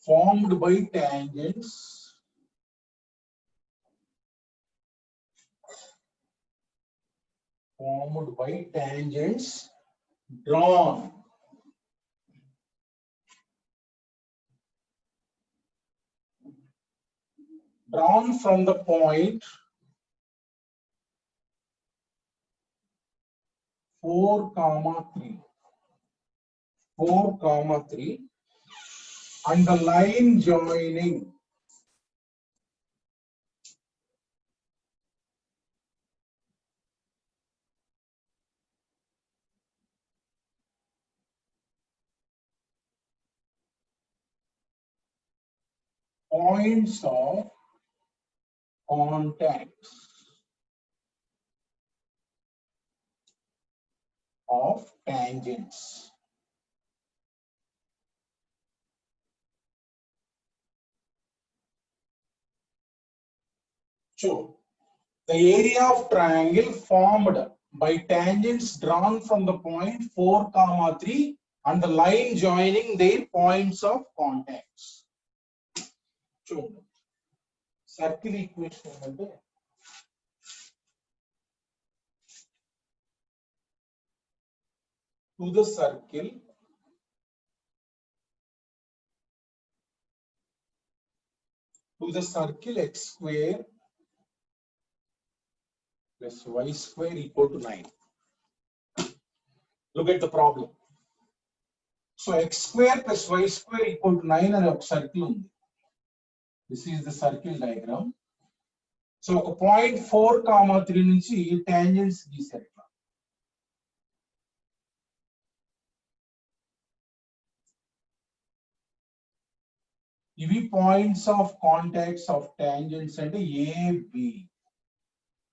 formed by tangents drawn from the point 4, 3 and the line joining points of contacts of tangents. So, the area of triangle formed by tangents drawn from the point 4, 3 and the line joining their points of contacts. So, circle equation to the circle x square plus y square equal to 9. Look at the problem. So x square plus y square equal to 9 and a circle. This is the circle diagram. So a point 4, 3 nunchi tangents geesaru. Ivi points of contacts of tangents and AB.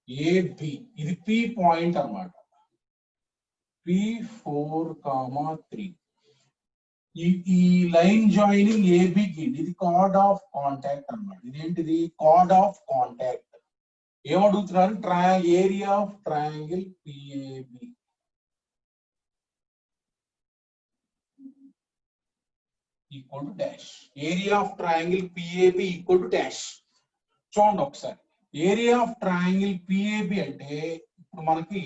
This P point anamata. P4, 3. This line joining AB this chord of contact anamata. This chord of contact. Area of triangle PAB. Equal to dash. Area of triangle PAB equal to dash. చూడండి ఒకసారి area of triangle PAB అంటే ఇప్పుడు మనకి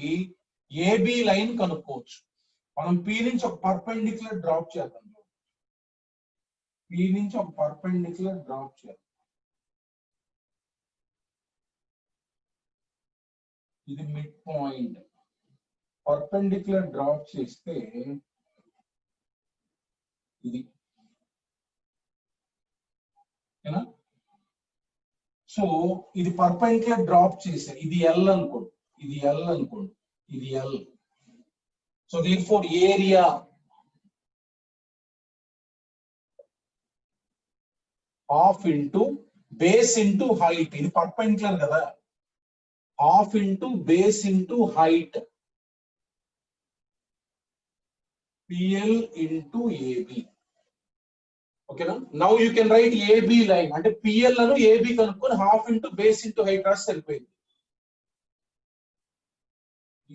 AB line కనుక్కోవచ్చు. మనం P నుంచి ఒక perpendicular drop చేద్దాం. పి నుంచి ఒక పర్పెండిక్యులర్ డ్రాప్ చేద్దాం. ఇది మిడ్ పాయింట్. పర్పెండిక్యులర్ డ్రాప్ చేస్తే ఇది ఓకేనా. సో ఇది పర్పెండిక్యులర్ డ్రాప్ చేశారు. ఇది ఎల్ అనుకోండి, ఇది ఎల్ అనుకోండి, ఇది L. So therefore area half into base into height. ఇది పర్పెండిక్యులర్ కదా, half into base into height PL into AB. ఓకేనా. Now you can write AB line అంటే PL అను AB కనుక్కొని half into base into height రాసి సరిపోయింది.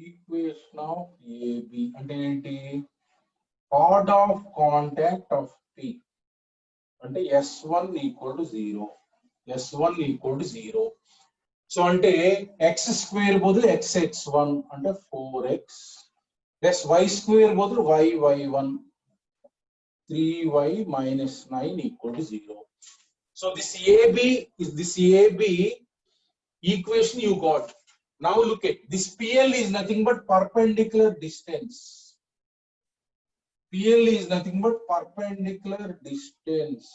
Equation of AB అంటే ఏంటి? chord of contact of P అంటే S1 equal to 0. S1 equal to 0. So అంటే X square బదులు xx1 అంటే 4x ప్లస్ y స్క్వేర్ బదులు yy1 3y minus 9 equal to 0. So this AB equation you got. Now look at this PL is nothing but perpendicular distance. PL is nothing but perpendicular distance.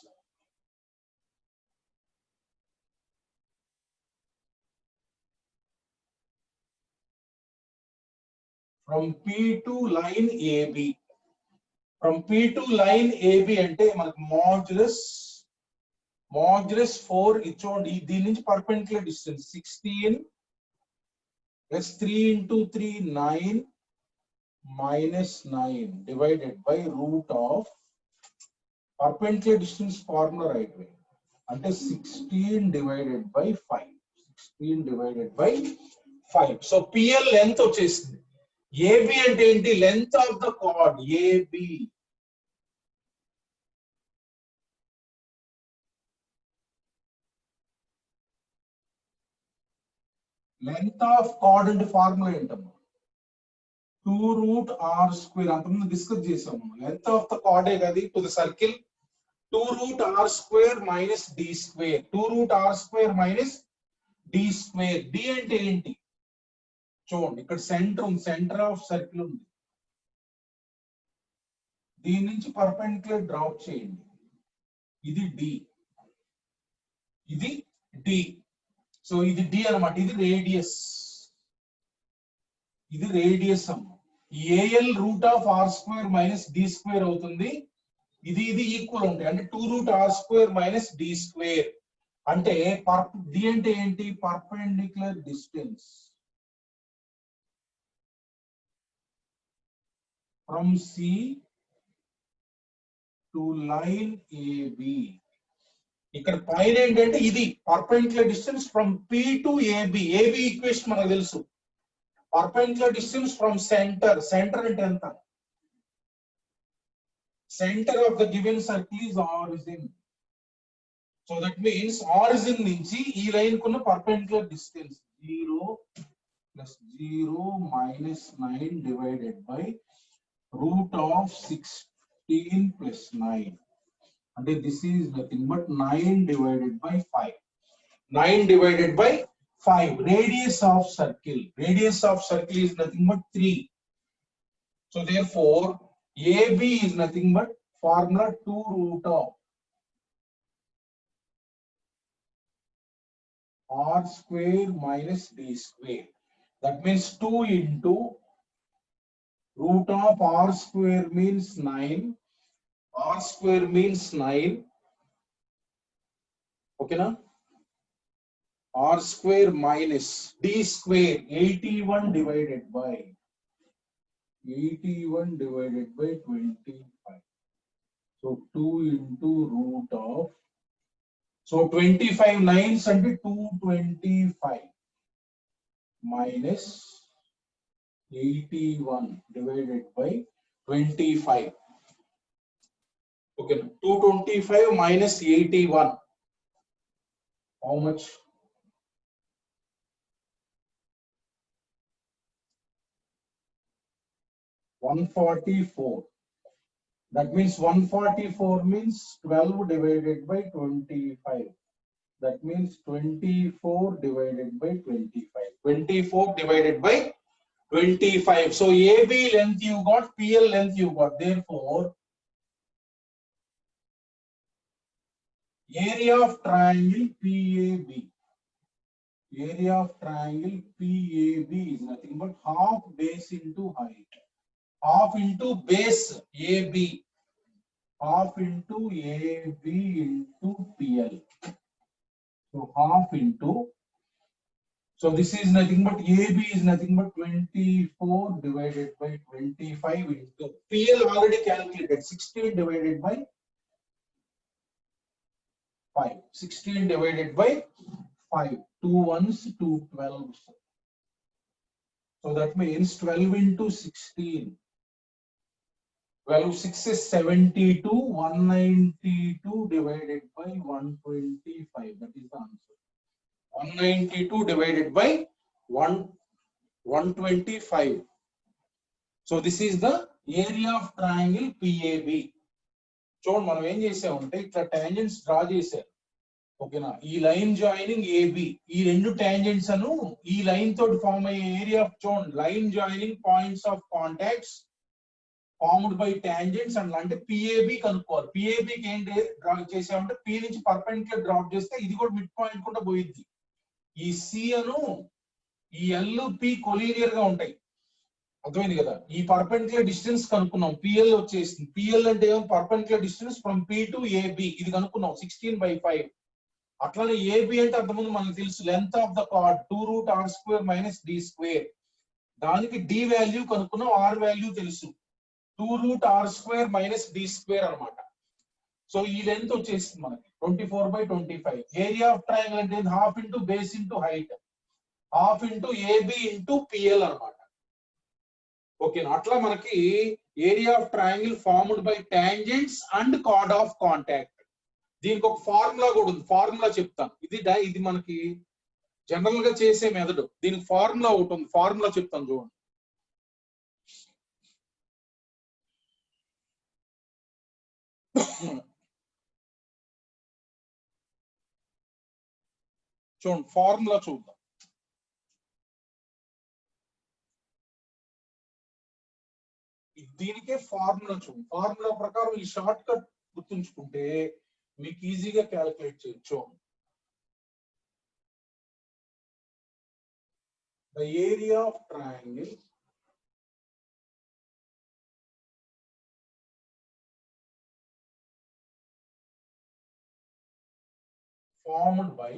From P to line AB. From P to line AB అంటే మనకు modulus 4 ఇచ్చోండి. దీని నుంచి perpendicular distance 16 plus 3 into 3 9 minus 9 divided by root of perpendicular distance formula right way అంటే 16 divided by 5. 16 divided by 5. So PL length వచ్చేసింది. AB అంటే ఏంటి? Length of the card AB. Length of chord అంటే formula ఏంటమ్మా? 2√r². అంతకుముందు discuss చేసాము. Length of the కార్డే కదా to the circle 2√r² minus d². 2√r² minus d². d అంటే ఏంటి చూడండి, ఇక్కడ సెంటర్ ఉంది, సెంటర్ ఆఫ్ సర్కిల్ ఉంది. దీని నుంచి పర్పెండిక్యులర్ డ్రాప్ చేయండి. ఇది డి, ఇది డి. సో ఇది డి అన్నమాట. ఇది రేడియస్, ఇది రేడియస్ అమ్మ. ఏఎల్ √r² మైనస్ d² అవుతుంది. ఇది ఇది ఈక్వల్ ఉంటాయి అంటే 2√r² మైనస్ d². అంటే డి అంటే ఏంటి? Perpendicular distance from C to line AB. ఇక్కడ పైన ఏంటంటే ఇది perpendicular distance from P to AB. AB equation మనకు తెలుసు. Perpendicular distance from centre. Centre అంటే ఎంత? Center of the given circle is origin. So that means origin నుంచి ఈ లైన్ కున్న perpendicular distance 0 plus 0 minus 9 divided by root of 16 plus 9. అంటే this is nothing but 9 divided by 5. 9 divided by 5. Radius of circle. Radius of circle is nothing but 3. So therefore AB is nothing but formula 2 √ of r² minus d². That means 2 into √ of r² means 9. R² means 9. Okay na? R² minus d² 81 divided by 25. So 2 into √ of, so 25 9s అంటే 225 minus 81 divided by 25. Okay, 225 minus 81. How much? 144. That means 144 means 12 divided by 25. That means 24 divided by 25. 24 divided by 25. So AB length you got, PL length you got. Therefore, area of triangle PAB. Area of triangle PAB is nothing but half base into height. Half into base AB. Half into AB into PL. So half into, so this is nothing but AB is nothing but 24 divided by 25 into PL already calculated 16 divided by 5. 16 divided by 5. 2 ones, 2 12s. So that means 12 into 16. 12 6 is 72. 192 divided by 125. That is the answer. 192 divided by 125. So this is the area of triangle PAB. చూడండి మనం ఏం చేసామంటే ఇట్లా tangents draw చేశారు. ఓకేనా? ఈ line joining AB, ఈ రెండు టాంజెంట్స్ అను ఈ లైన్ తోటి ఫామ్ అయ్యే ఏరియా. చూడండి, line joining points of contacts formed by tangents and అంటే పిఏబి కనుక్కోవాలి. పిఏబికి ఏంటి డ్రా చేసామంటే పి నుంచి పర్పెండిక్యులర్ డ్రాప్ చేస్తే ఇది కూడా మిడ్ పాయింట్ కూడా పోయిద్ది. ఈ సి అను ఈ ఎల్ పి కొలీనియర్ గా ఉంటాయి. అర్థమైంది కదా? ఈ పర్పెండిక్యులర్ డిస్టెన్స్ కనుక్కున్నాం. పిఎల్ వచ్చేసింది. పిఎల్ అంటే perpendicular distance from P to AB. ఇది కనుక్కున్నాం 16/5. అట్లానే ఏబి అంటే అంతకుముందు మనకు తెలుసు length of the chord 2√r² minus d². దానికి డి వాల్యూ కనుక్కున్నాం, ఆర్ వాల్యూ తెలుసు 2√r² మైనస్ d² అనమాట. సో ఈ లెంత్ వచ్చేసింది మనకి 24/25. ఏరియా ఆఫ్ ట్రయాంగిల్ అంటే half into base into height, half into AB into PL అనమాట. ఓకేనా? అట్లా మనకి area of triangle formed by tangents and chord of contact. దీనికి ఒక ఫార్ములా కూడా ఉంది. ఫార్ములా చెప్తాను. ఇది మనకి జనరల్ గా చేసే మెథడ్. దీనికి ఫార్ములా ఒకటి ఉంది, ఫార్ములా చెప్తాను చూడండి. చూడండి ఫార్ములా చూద్దాం. దీనికే ఫార్ములా చూడండి. ఫార్ములా ప్రకారం ఈ షార్ట్ కట్ గుర్తుంచుకుంటే మీకు ఈజీగా క్యాలిక్యులేట్ చేయొచ్చు. The area of triangle formed by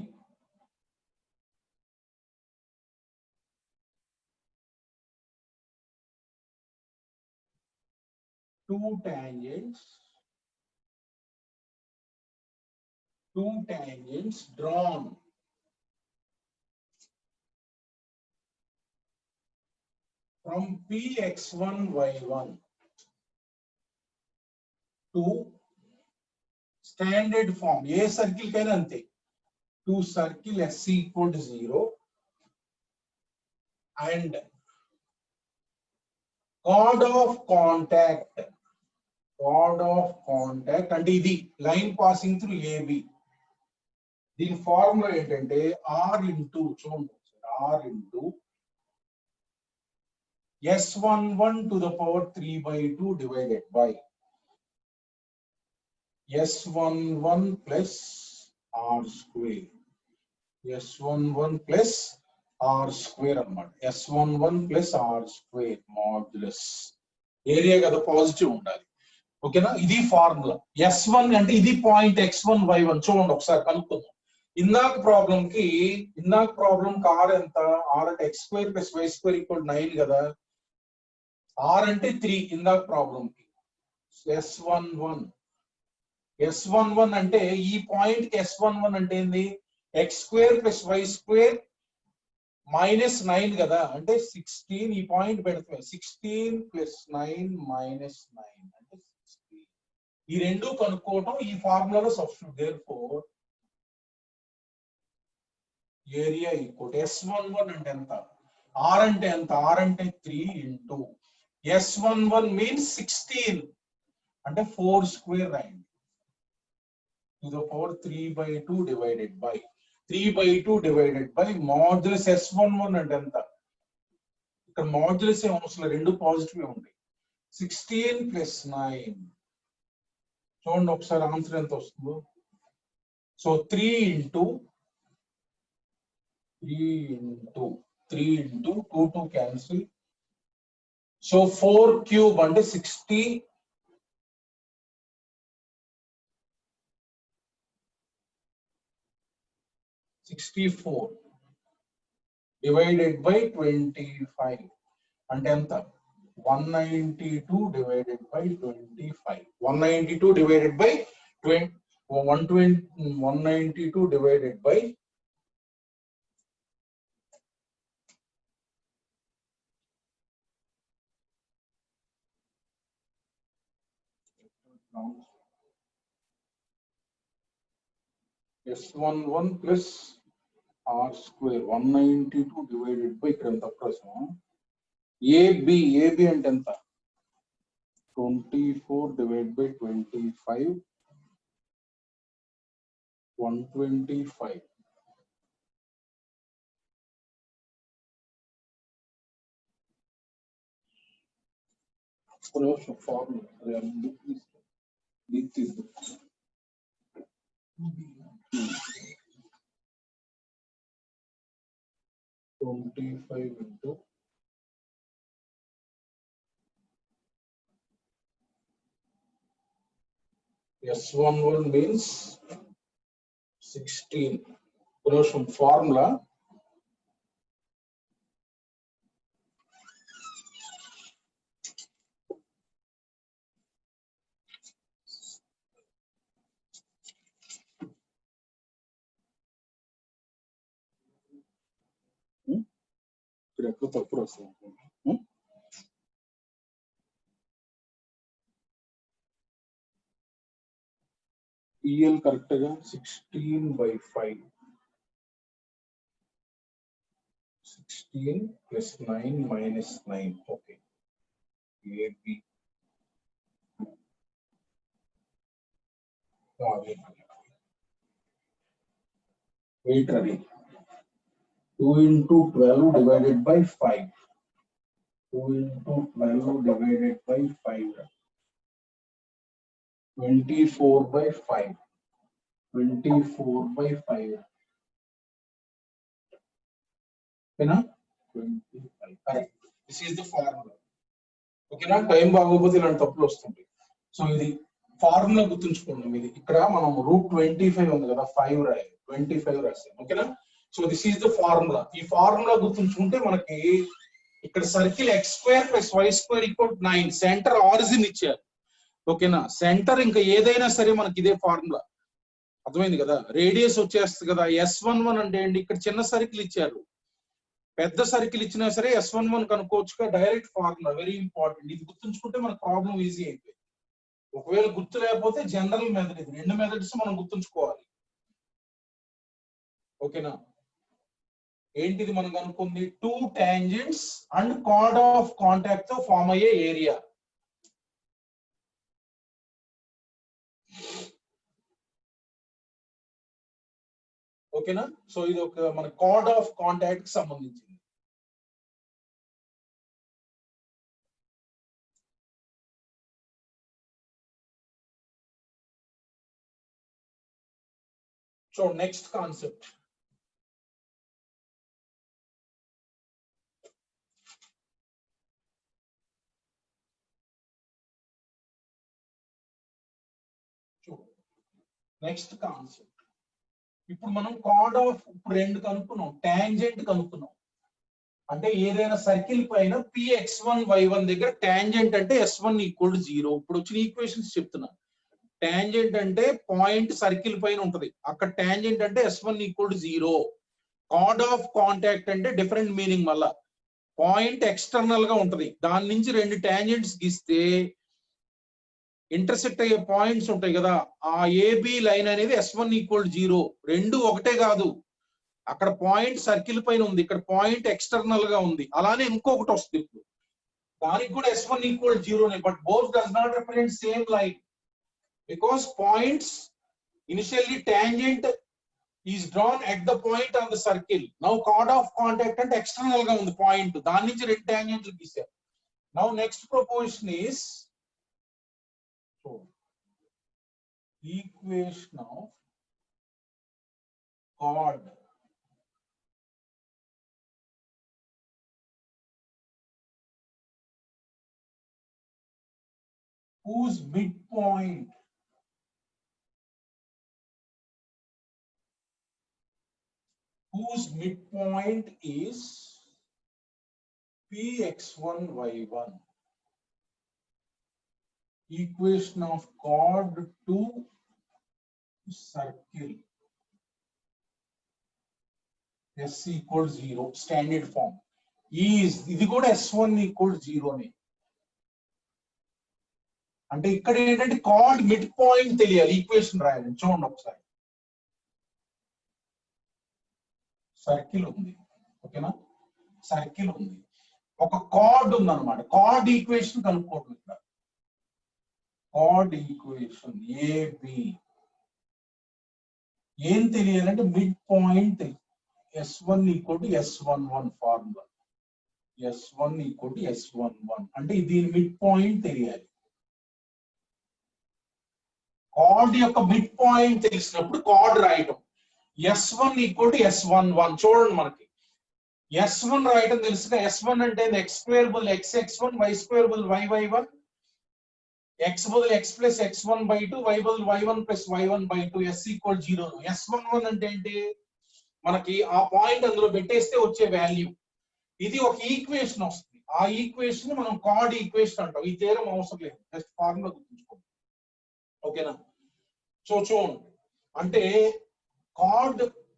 two tangents drawn from Px1 y1 to standard form. A circle కైనా అంతే, to circle S equal to 0 and chord of contact అంటే ఇది లైన్ పాసింగ్ త్రూ AB. దీని formula ఏంటంటే R into చూడండి R into S11 to the power 3/2 divided by S11 plus R square. S11 plus R square అన్నమాట. S11 plus R square modulus area కదా positive ఉండాలి. ఓకేనా, ఇది ఫార్ములా. S1 అంటే ఇది పాయింట్ X1 Y1 చూడండి ఒకసారి కనుక్కుందాం. ఇందాక ప్రాబ్లం కి R ఎంత, R అంటే X square plus Y square equal 9 కదా, R అంటే 3 ఇందాక ప్రాబ్లం కి. S11 అంటే ఈ పాయింట్ కి S11 అంటే ఏంది, X square plus Y square minus 9 కదా, అంటే 16. ఈ పాయింట్ పెడితే 16 plus 9 minus 9 అంటే 16. ఈ రెండు కనుక్కోవటం ఈ ఫార్ములాలో substitute. Therefore area equal S11 అంటే ఎంత, R అంటే ఎంత, R అంటే 3 ఇంటూ S11 మీన్స్ 16 అంటే 4 స్క్వేర్ రాయండి to the power 3/2 divided by 3/2 divided by modulus S11 అంటే ఎంత, ఇక్కడ మాడ్యులస్ ఏం అవసరం, రెండు పాజిటివ్ ఉంటాయి. 16 plus 9 చూడండి ఒకసారి ఆన్సర్ ఎంత వస్తుందో. So 3 into 2 cancel. So 4 cube అంటే 64 divided by 25 అంటే ఎంత, 192 divided by 25. 192 divided by 192 divided by S11 plus R square 192 divided by ఇక్కడ ఎంత ప్రశ్న, AB అంటే ఎంత, 24 divided by 25 125. Formula 25 into S11 means 16. Formula PL correct గా 16/5 16 plus 9 minus 9. Okay. AB. Wait, Ravi. 2 into 12 divided by 5. 2 into 12 divided by 5. 24 by 5. 24 by 5. Okay, 25. Correct. This is the formula. Okay, నా time బాగోపోతే ఇలాంటి తప్పులు వస్తుంటాయి. So ఇది formula గుర్తుంచుకోండి. ఇది ఇక్కడ మనం √25 ఉంది కదా, 5 రాయాలి, 25 రాస్తాం. ఓకేనా? So this is the formula. ఈ ఫార్ములా గుర్తుంచుకుంటే మనకి ఇక్కడ circle x² + y² = 9. Centre origin ఇచ్చారు. ఓకేనా? సెంటర్ ఇంకా ఏదైనా సరే మనకి ఇదే ఫార్ములా. అర్థమైంది కదా? రేడియస్ వచ్చేస్తుంది కదా. S11 అంటే ఏంటి? ఇక్కడ చిన్న సర్కిల్ ఇచ్చారు, పెద్ద సర్కిల్ ఇచ్చినా సరే S11 కనుక్కోవచ్చుగా. Direct formula, very important. ఇది గుర్తుంచుకుంటే మనకు ప్రాబ్లం ఈజీ అయిపోయింది. ఒకవేళ గుర్తు లేకపోతే జనరల్ మెథడ్, ఇది 2 మెథడ్స్ మనం గుర్తుంచుకోవాలి. ఓకేనా? ఏంటిది మనం కనుక్కుంది? 2 tangents and chord of contact తో ఫామ్ అయ్యే ఏరియా. ఓకేనా? సో ఇది ఒక మన కార్డ్ ఆఫ్ కాంటాక్ట్ కి సంబంధించింది. So next concept. Next concept. ఇప్పుడు మనం కార్డ్ ఆఫ్, ఇప్పుడు 2 కనుక్కున్నాం, టాంజెంట్ కనుక్కున్నాం. అంటే ఏదైనా సర్కిల్ పైన Px1y1 దగ్గర టాంజెంట్ అంటే S1 = 0. ఇప్పుడు వచ్చిన ఈక్వేషన్స్ చెప్తున్నా. టాంజెంట్ అంటే పాయింట్ సర్కిల్ పైన ఉంటది, అక్కడ టాంజెంట్ అంటే S1 = 0. కార్డ్ ఆఫ్ కాంటాక్ట్ అంటే డిఫరెంట్ మీనింగ్. మళ్ళా పాయింట్ ఎక్స్టర్నల్ గా ఉంటది, దాని నుంచి 2 టాంజెంట్స్ గీస్తే ఇంటర్సెక్ట్ అయ్యే పాయింట్స్ ఉంటాయి కదా, ఆ ఏబి లైన్ అనేది S1 = 0. రెండు ఒకటే కాదు, అక్కడ పాయింట్ సర్కిల్ పైన ఉంది, ఇక్కడ పాయింట్ ఎక్స్టర్నల్ గా ఉంది. అలానే ఇంకొకటి వస్తుంది, ఇప్పుడు దానికి కూడా S1 = 0, but both does not represent same line, because points initially tangent is drawn at the point on the circle. Now chord of contact and external ga undi point, దాని నుంచి 2 టాంజెంట్లు గీసారు. Now next proposition is, so equation of chord whose midpoint is Px1y1. Equation of chord to circle S = 0. Standard form is, ఇది కూడా S1 = 0 నే. అంటే ఇక్కడ ఏంటంటే card mid point తెలియాలి, equation రాయాలి. చూడండి ఒకసారి, సర్కిల్ ఉంది. ఓకేనా? సర్కిల్ ఉంది, ఒక కార్డ్ ఉంది అనమాట. కార్డ్ ఈక్వేషన్ కనుక్కోండి. ఇక్కడ కార్డ్ ఈక్వేషన్ ఏబి ఏం తెలియాలంటే mid point S1 = S11 formula. S1 = S11 అంటే దీని మిడ్ పాయింట్ తెలియాలి. కార్డ్ యొక్క మిడ్ పాయింట్ తెలిసినప్పుడు కార్డ్ రాయటం. S1 = S11. చూడండి, మనకి S1 రాయటం తెలుసుగా. S1 అంటే x² = xx1, y² = yy1, x బదులు x + x1/2, y బదులు y1 + y1/2, S = 0. S11 అంటే ఏంటి? మనకి ఆ పాయింట్ అందులో పెట్టేస్తే వచ్చే వాల్యూ. ఇది ఒక ఈక్వేషన్ వస్తుంది, ఆ ఈక్వేషన్ మనం కార్డ్ ఈక్వేషన్ అంటాం. ఈ థియరం అవసరం లేదు, జస్ట్ ఫార్ములా గుర్తుంచుకోండి. ఓకేనా? సో చూడండి, అంటే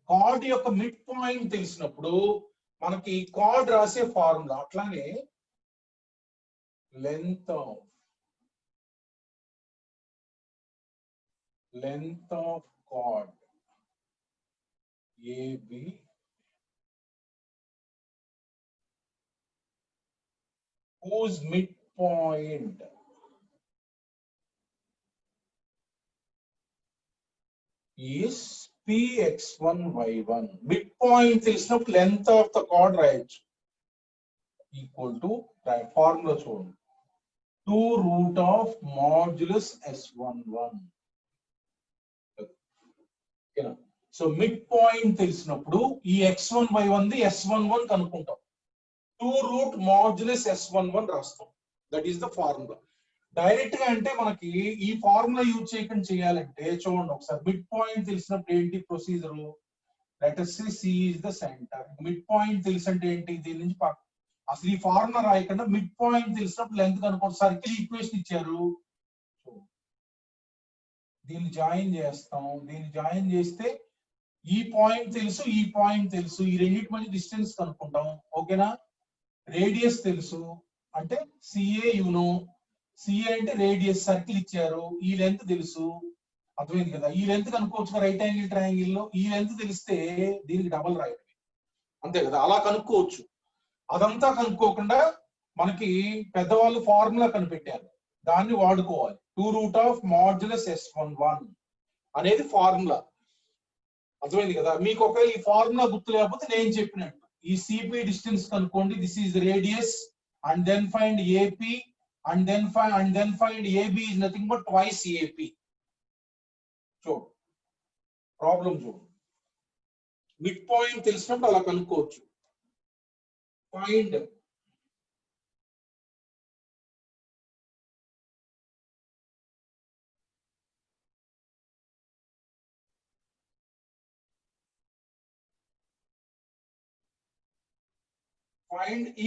కార్డ్ యొక్క మిడ్ పాయింట్ తెలిసినప్పుడు మనకి కార్డ్ రాసే ఫార్ములా. అట్లానే length of card AB whose midpoint is px1 y1. Midpoint తెలిసినప్పుడు length of the chord రాయొచ్చు equal to formula చూడండి 2 root of modulus s11. ఓకేనా? సో మిడ్ పాయింట్ తెలిసినప్పుడు ఈ x1 y1 the s11 కనుక్కుంటాం. 2 route modulus s11 రాస్తాం. That is the formula. Direct గా అంటే మనకి ఈ ఫార్ములా యూజ్ చేయకుండా చేయాలంటే చూడండి ఒకసారి మిడ్ పాయింట్ తెలిసినప్పుడు ఏంటి procedure? Let us say C is the center. Mid point తెలిసంటే ఏంటి? దీని నుంచి అసలు ఈ ఫార్ములా రాయకుండా మిడ్ పాయింట్ తెలిసినప్పుడు లెంత్ కనుక్కోండి. సర్కిల్ ఈక్వేషన్ ఇచ్చారు, దీన్ని జాయిన్ చేస్తాం. దీన్ని జాయిన్ చేస్తే ఈ పాయింట్ తెలుసు, ఈ పాయింట్ తెలుసు, ఈ రెండింటి మధ్య డిస్టెన్స్ కనుక్కుంటాం. ఓకేనా? రేడియస్ తెలుసు అంటే సిఏ యూనో, సిఏ అంటే రేడియస్, సర్కిల్ ఇచ్చారు, ఈ లెంత్ తెలుసు. అర్థమైంది కదా? ఈ లెంత్ కనుక్కోవచ్చు రైట్ యాంగిల్ ట్రయాంగిల్ లో. ఈ లెంత్ తెలిస్తే దీనికి డబల్ రాయటం, అంతే కదా? అలా కనుక్కోవచ్చు. అదంతా కనుక్కోకుండా మనకి పెద్దవాళ్ళు ఫార్ములా కనిపెట్టారు, దాన్ని వాడుకోవాలి. 2 రూట్ ఆఫ్ మాడ్యులస్ s11 అనేది ఫార్ములా. అర్థమైంది కదా? మీకు ఒకవేళ ఈ ఫార్ములా గుర్తు లేకపోతే నేను చెప్పినట్టు ఈ సిపి డిస్టెన్స్ కనుక్కోండి. This is radius and then find AP and then find AB is nothing but twice AP. చూడు ప్రాబ్లం చూడు. మిడ్ పాయింట్ తెలిసినప్పుడు అలా కనుక్కోవచ్చు. Find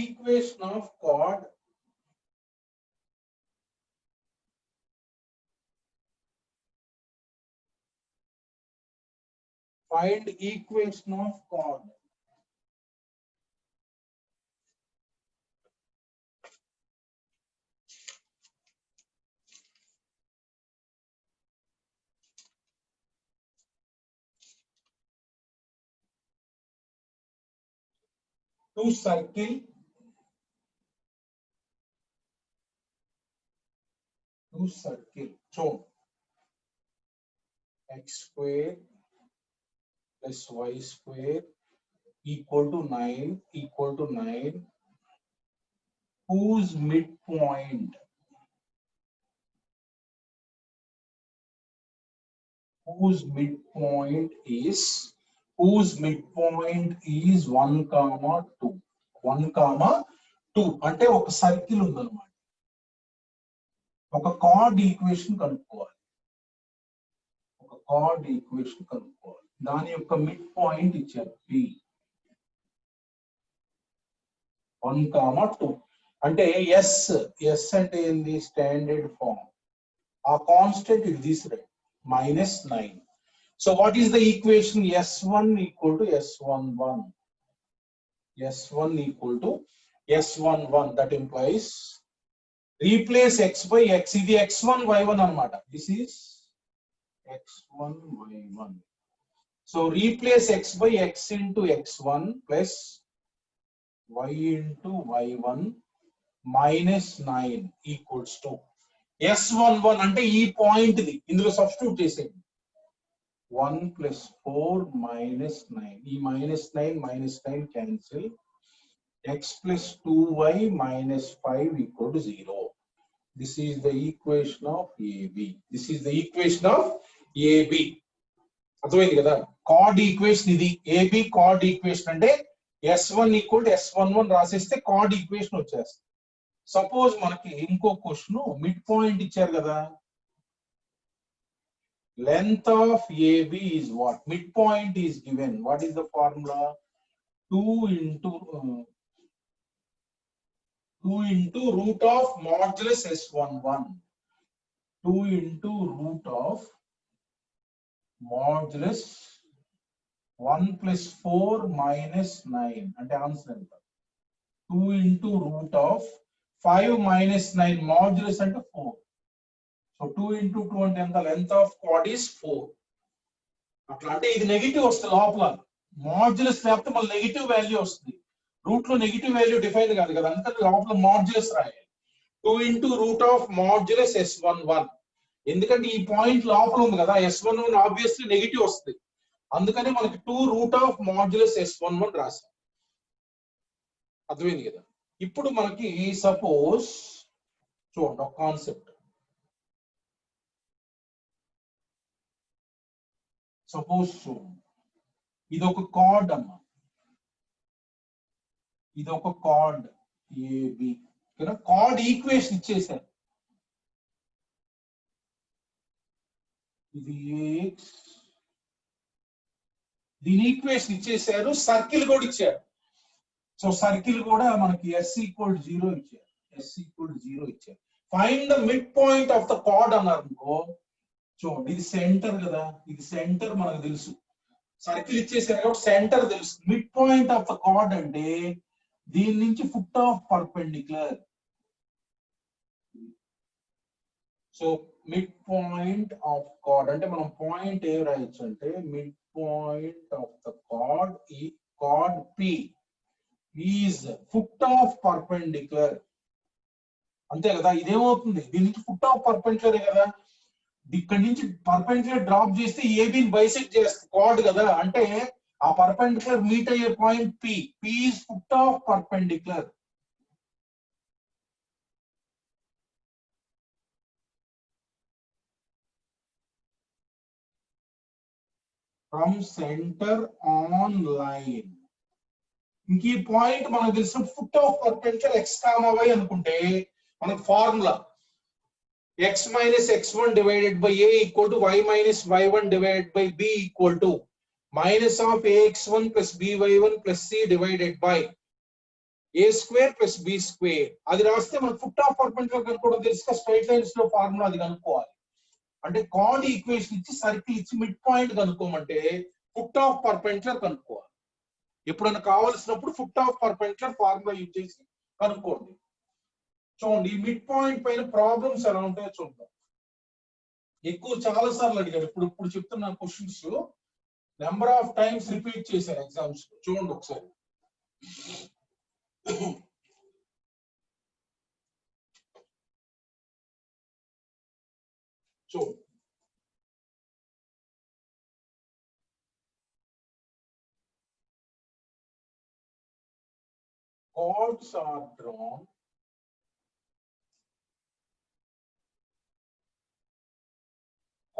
equation of chord find equation of chord to circle so x square plus y square equal to 9 whose midpoint is 1, 2. 1, 2 అంటే ఒక circle ఉందన్నమాట. ఒక card equation కనుక్కోవాలి. దాని యొక్క మిడ్ పాయింట్ ఇచ్చారు P 1, 2 అంటే S అంటే ఏంది? Standard form. ఆ కాన్స్టెంట్ ఇది తీసుకురండి -9. So what is the equation? S1 equal to S11. That implies replace x by x. ఇది x1 y1 అన్నమాట. This is x1 y1. So replace x by x into x1 plus y into y1 minus 9 equals to S11 అంటే ఈ point the ఇందులో substitute చేసేయండి. 1 plus 4 minus 9. ఈ -9 cancel. X plus 2y minus 5 equal to 0. This is the equation of AB. అర్థమైంది కదా? Chord equation ఇది. AB chord equation అంటే S1 equal to S11 రాసేస్తే కార్డ్ ఈక్వేషన్ వచ్చేస్తుంది. సపోజ్ మనకి ఇంకో క్వశ్చన్ మిడ్ పాయింట్ ఇచ్చారు కదా. Length of AB is what? Midpoint is given. What is the formula? 2 into root of modulus S11. 2 into root of modulus 1 plus 4 minus 9. అంటే answer ఎంత? 2 into root of 5 minus 9. Modulus అంటే 4. So 2 into 2 అంటే ఎంత? Length of card is 4. అట్లా అంటే ఇది negative వస్తుంది లోపల. మాడ్యులస్ లేకపోతే మళ్ళీ నెగిటివ్ వాల్యూ వస్తుంది. రూట్ లో నెగిటివ్ వాల్యూ డిఫైన్ కాదు కదా, అందుకని లోపల మాడ్యులస్ రాయాలి. 2 into root of modulus S11. ఎందుకంటే ఈ పాయింట్ లోపల ఉంది కదా, S11 ఆబ్వియస్లీ నెగిటివ్ వస్తుంది, అందుకని మనకి 2 root of modulus S11 రాసాం. అర్థమైంది కదా. ఇప్పుడు మనకి సపోజ్ చూడండి ఒక కాన్సెప్ట్. సపోజ్ ఇది ఒక కార్డ్ అమ్మా, ఇది ఒక కార్డ్ ఏబి. కార్డ్ ఈక్వేషన్ ఇచ్చేసారు, ఇది ఎక్స్, దీని ఈక్వేషన్ ఇచ్చేసారు, సర్కిల్ కూడా ఇచ్చారు. సో సర్కిల్ కూడా మనకి S=0 ఇచ్చారు, S=0 ఇచ్చారు. Find the mid point of the card అన్నారు అనుకో. చూడండి ఇది సెంటర్ కదా, ఇది సెంటర్ మనకు తెలుసు, సర్కిల్ ఇచ్చేసారు కాబట్టి సెంటర్ తెలుసు. Mid point of the chord అంటే దీని నుంచి foot of perpendicular. So mid point of chord అంటే మనం పాయింట్ ఏం రాయొచ్చు అంటే mid point of the chord ఈ chord P is foot of perpendicular. అంతే కదా, ఇదేమవుతుంది దీని నుంచి ఫుట్ ఆఫ్ పర్పెండిక్యులర్ కదా, ఇక్కడ నుంచి పర్పెండిక్యులర్ డ్రాప్ చేస్తే ఏబిని బైసెక్ట్ చేస్తుంది కార్డ్ కదా, అంటే ఆ పర్పెండిక్యులర్ మీట్ అయ్యే point P is foot of perpendicular. From centre on line. ఇంక ఈ పాయింట్ మనకు తెలిసిన foot of perpendicular x, y అనుకుంటే మనకు formula x minus x1 divided by a equal to y minus y1 divided by b equal to minus of ax1 plus by1 plus c divided by a square plus b square. అది రాస్తే మనకు foot of perpendicular కనుక్కోవడం తెలుసు, straight lines లో formula అది కనుక్కోవాలి. అంటే chord equation ఇచ్చి సర్కిల్ ఇచ్చి మిడ్ పాయింట్ కనుక్కోమంటే ఫుట్ ఆఫ్ పర్పెండిక్యులర్ కనుక్కోవాలి. ఎప్పుడైనా కావాల్సినప్పుడు foot of perpendicular formula use చేసి కనుక్కోండి. చూడండి ఈ మిడ్ పాయింట్ పైన ప్రాబ్లమ్స్ ఎలా ఉంటాయో చూద్దాం. ఎక్కువ చాలా సార్లు అడిగారు, ఇప్పుడు చెప్తున్న questions number of times repeat చేశారు ఎగ్జామ్స్. చూడండి ఒకసారి. చూడండి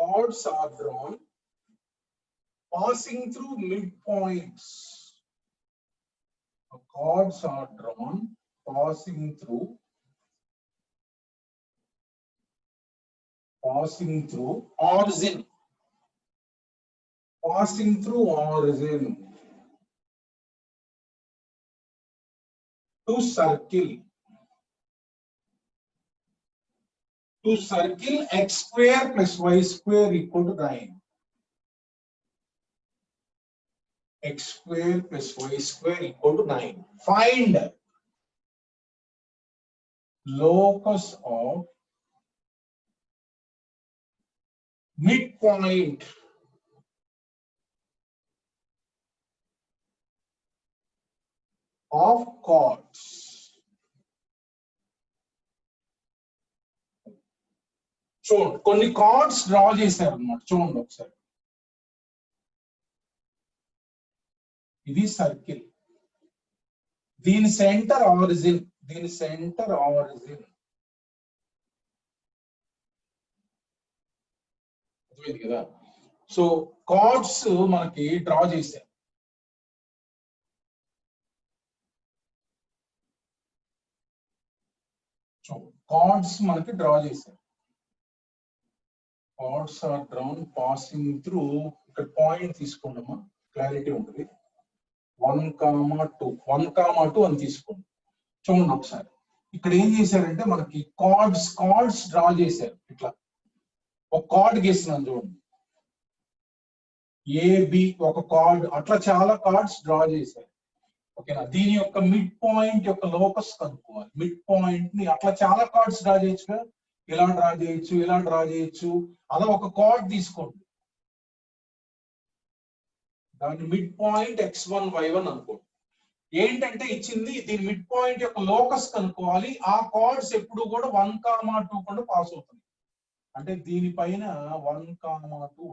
chords are drawn passing through midpoints. Chords are drawn passing through origin. To circle x square plus y square equal to 9. X square plus y square equal to 9. Find locus of midpoint of chords. చూడండి కొన్ని cards draw చేశారు అన్నమాట. చూడండి ఒకసారి, ఇది circle, దీని centre origin, అర్థమైంది కదా. సో కార్డ్స్ మనకి డ్రా చేశారు. కార్డ్స్ మనకి డ్రా చేశారు. Chords are drawn passing through. ఇక్కడ పాయింట్ తీసుకోండమ్మా, క్లారిటీ ఉంటుంది. 1,2 అని తీసుకోండి. చూడండి ఒకసారి, ఇక్కడ ఏం చేశారంటే మనకి కార్డ్స్ డ్రా చేశారు. ఇట్లా ఒక కార్డ్ గీస్తున్నాను చూడండి, ఏబి ఒక కార్డ్, అట్లా చాలా కార్డ్స్ డ్రా చేశారు. ఓకేనా, దీని యొక్క మిడ్ పాయింట్ యొక్క లోకస్ కనుక్కోవాలి. మిడ్ పాయింట్ ని అట్లా చాలా కార్డ్స్ డ్రా చేయొచ్చు, ఇలా డ్రా చేయొచ్చు. అలా ఒక కార్డ్ తీసుకోండి, దాని మిడ్ పాయింట్ x1 y1 అనుకోండి. ఏంటంటే ఇచ్చింది దీని మిడ్ పాయింట్ యొక్క లోకస్ కనుక్కోవాలి. ఆ కార్డ్స్ ఎప్పుడు కూడా 1,2 కూడా పాస్ అవుతుంది. అంటే దీనిపైన 1,2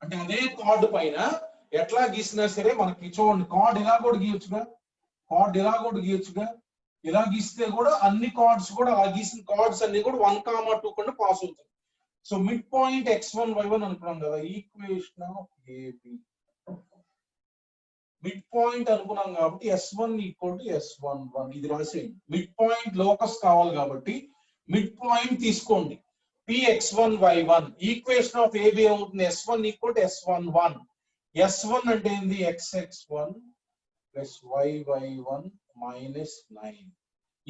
అంటే అదే కార్డు పైన ఎట్లా గీసినా సరే మనకి చూడండి, కార్డ్ ఇలా కూడా గీయొచ్చుగా, కార్డ్ ఇలా కూడా గీయొచ్చుగా. ఇలా గీస్తే కూడా అన్ని కార్డ్స్ కూడా ఆ గీసిన కార్డ్స్ అన్ని కూడా 1,2 కూడా పాస్ అవుతాయి. So mid point x1 y1 అనుకున్నాం కదా, equation of AB mid point అనుకున్నాం కాబట్టి s1 ఈక్వల్ టు s11 ఇది రాసేయండి. మిడ్ పాయింట్ లోకస్ కావాలి కాబట్టి మిడ్ పాయింట్ తీసుకోండి. px1 y1 equation of AB అవుతుంది s1 equal to s11. s1 అంటే ఏంది, xx1 plus yy1 minus 9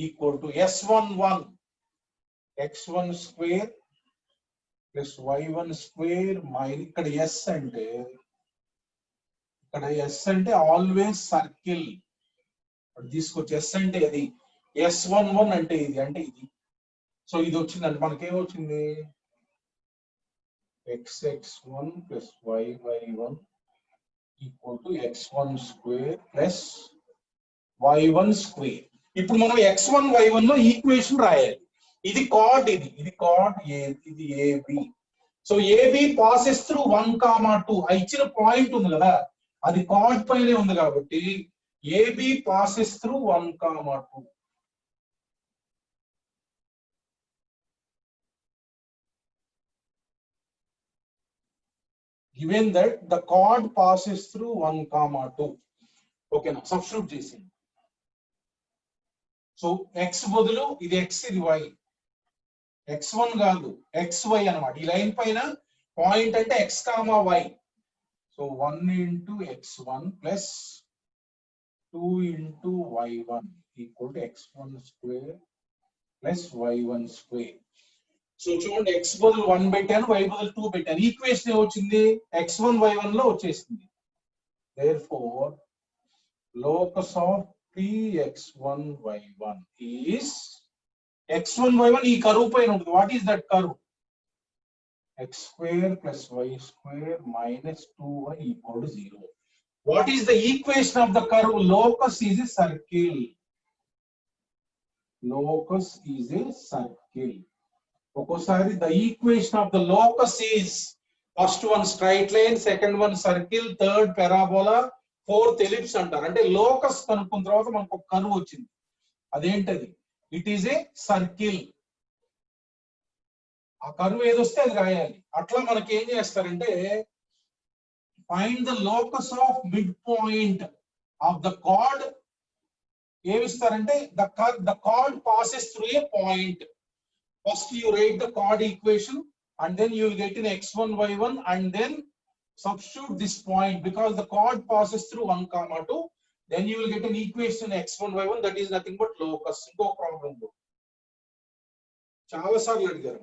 equal to s11 x1 square plus y1 square minus ఇక్కడ s అంటే always circle తీసుకొచ్చి s అంటే అది s11 అంటే ఇది సో ఇది వచ్చిందంటే మనకేమొచ్చింది, xx1 plus yy1 equal to x1 square plus y1 square. ఇప్పుడు మనం x1 y1 లో ఈక్వేషన్ రాయాలి. ఇది కార్డ్, ఇది కార్డ్ ఏ, ఇది AB. So AB passes through 1,2 ఇచ్చిన పాయింట్ ఉంది కదా, అది కార్డ్ పైనే ఉంది కాబట్టి AB passes through 1,2. given that the chord passes through 1,2. Okay నా సబ్స్టిట్యూట్ చేసింది. సో x బదులు ఇది x, ఇది y. x1 కాదు xy అన్నమాట. ఈ లైన్ పైన పాయింట్ అంటే x, y. So 1 into x1 plus 2 into y1 equal to x1 square plus y1 square. So చూడండి, x బదులు 1 పెట్టాను, y బదులు 2 పెట్టాను. ఈక్వేషన్ ఏమొచ్చింది, x1 y1 లో వచ్చేసింది. therefore locus of px1 y1 is x1 y1 ఈ కర్వ్ పైన ఉంటుంది. What is that curve, x square plus y square minus 2y equal to 0. What is the equation of the curve? Locus is a circle. Locus is a circle. Okosari, the equation of the locus is first one straight line, second one circle, third parabola, fourth ellipse అంటారు. అంటే locus కనుక్కున్న తర్వాత మనకు ఒక curve వచ్చింది. అదేంటది, it is a circle. ఆ curve ఏదొస్తే అది రాయాలి. అట్లా మనకి ఏం చేస్తారంటే, find the locus of mid point of the chord. ఏమిస్తారంటే the chord passes through a point. First you write the chord equation and then you will get in x1 y1 and then substitute this point because the chord passes through 1,2. Then you will get an equation x1 y1 that is nothing but locus. No problem. చాలా సార్లు అడిగారు.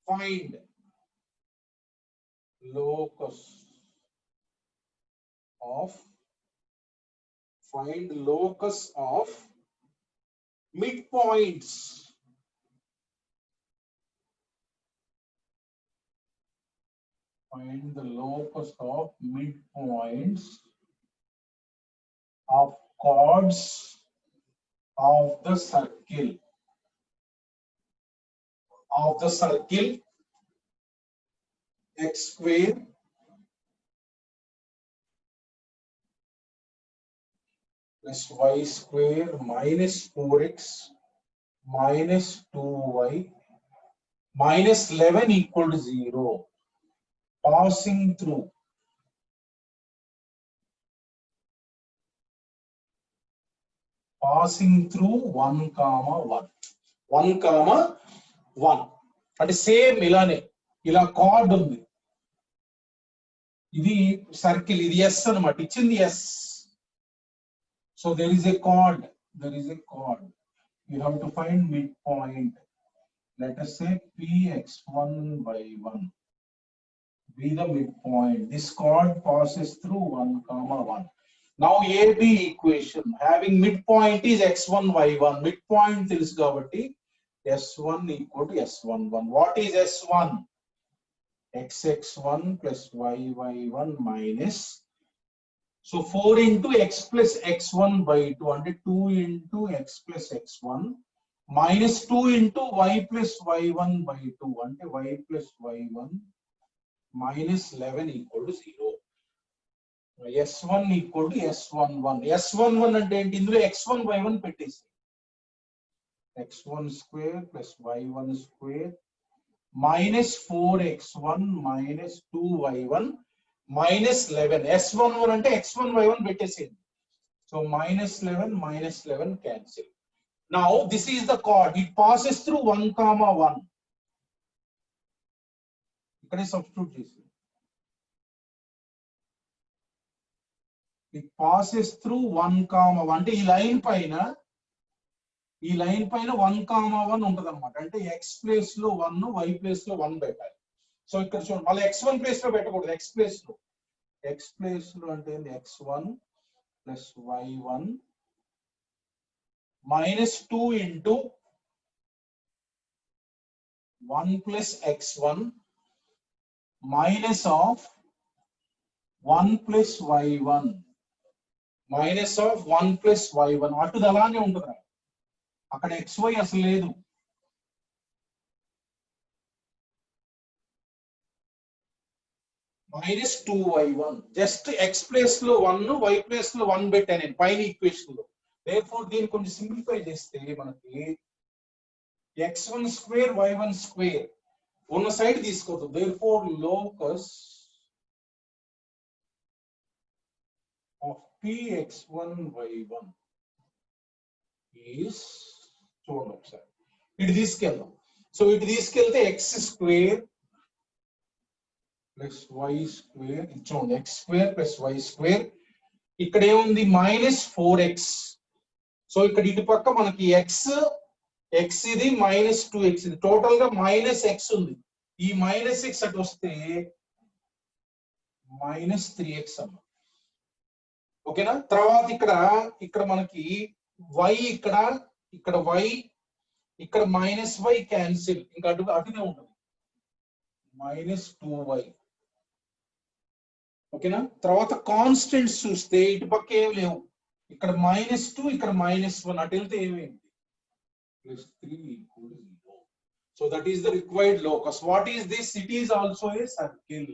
Find locus of midpoints. Find the locus of midpoints of chords of the circle. X square plus y square minus 4x minus 2y minus 11 equal to 0. Passing through 1,1. 1,1 అంటే same ఇలానే, ఇలా card ఉంది. ఇది circle, ఇది yes అన్నమాట, ఇచ్చింది yes. So there is a chord. You have to find midpoint. Let us say px1 y1 be the midpoint. This chord passes through 1,1. Now AB equation having midpoint is x1 y1. Midpoint telusu kabatti s1 equal to s11. What is s1? xx1 plus yy1 minus, so 4 into x plus x1 by 2 అంటే 2 into x plus x1 minus 2 into y plus y1 by 2 అంటే y plus y1 minus 11 equal to 0. S1 equal to S11. S11 అంటే ఏంటి? ఇందులో x1 y1 పెట్టేసి x1 square plus y1 square minus 4x1 minus 2y1 minus 11. S11 అంటే x1 y1 పెట్టేసేయండి. So minus 11 cancel. Now this is the chord. It passes through 1, 1. ఇక్కడే substitute చేసి. It passes through 1, 1 అంటే ఈ లైన్ పైన 1, 1 ఉంటది అనమాట. అంటే x ప్లేస్ లో 1, y ప్లేస్ లో 1 పెట్టాలి. సో ఇక్కడ చూడండి, మళ్ళీ x1 ప్లేస్ లో పెట్టకూడదు, x ప్లేస్ లో అంటే x1 plus y1 minus 2 into 1 plus x1 minus of 1 plus y1 minus of 1 plus y1 అటుది అలానే ఉంటుంది. అక్కడ xy అసలు లేదు. minus 2y1 just x place లో 1, y ప్లేస్ లో 1 పెట్టాను నేను పైన ఈక్వేషన్ లో. therefore దీన్ని కొంచెం సింప్లిఫై చేస్తే మనకి x1 స్క్వేర్ y1 స్క్వేర్ ఉన్న సైడ్ తీసుకోవద్దు. therefore locus of px1 y1 is, చూడండి ఒకసారి ఇటు తీసుకెళ్దాం. సో ఇటు తీసుకెళ్తే x square plus y square, చూడండి x square plus y square, ఇక్కడ ఏముంది మైనస్ 4x. సో ఇక్కడ ఇటు పక్క మనకి x ఇది మైనస్ 2x, ఇది టోటల్ గా మైనస్ x ఉంది. ఈ మైనస్ x అటు వస్తే మైనస్ 3x అమ్మ. ఓకేనా? తర్వాత ఇక్కడ మనకి y, ఇక్కడ y, ఇక్కడ మైనస్ y క్యాన్సిల్, ఇంకా అటునే ఉంటుంది మైనస్ 2y. ఓకేనా? తర్వాత కాన్స్టెంట్స్ చూస్తే ఇటు పక్క ఏం లేవు, ఇక్కడ -2, ఇక్కడ -1, అటు వెళ్తే ఏమైంది +3 = 0. So that is the required locus. What is this? It is also a circle.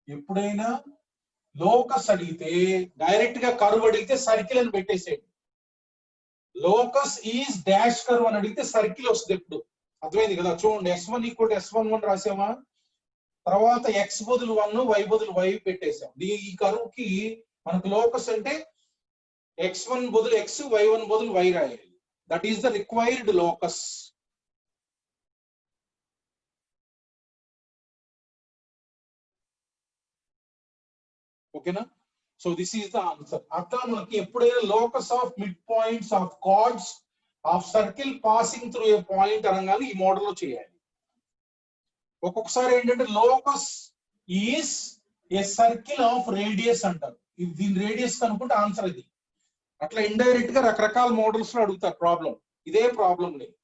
ఎప్పుడైనా లోకస్ అడిగితే డైరెక్ట్ గా కర్వ్ అడిగితే సర్కిల్ అని పెట్టేసేయండి. లోకస్ ఈజ్ డాష్ కర్వ్ అని అడిగితే సర్కిల్ వస్తుంది ఎప్పుడు. అర్థమైంది కదా? చూడండి, x1 = S11 రాసామా, తర్వాత x బదులు 1, y బదులు y పెట్టేసాం. ఈ కర్వ్ కి మనకు లోకస్ అంటే x1 బదులు x, y1 బదులు y రాయాలి. That is the required locus. ఓకేనా? So this is the answer. అట్లా మనకి ఎప్పుడైనా locus of mid points of chords of circle passing through a point అనగానే ఈ మోడల్ లో చేయాలి. ఒక్కొక్కసారి ఏంటంటే locus is a circle of radius అంటారు. దీని రేడియస్ కనుక్కుంటే ఆన్సర్ ఇది. అట్లా ఇండైరెక్ట్ గా రకరకాల మోడల్స్ లో అడుగుతారు ప్రాబ్లం. ఇదే ప్రాబ్లం లేదు.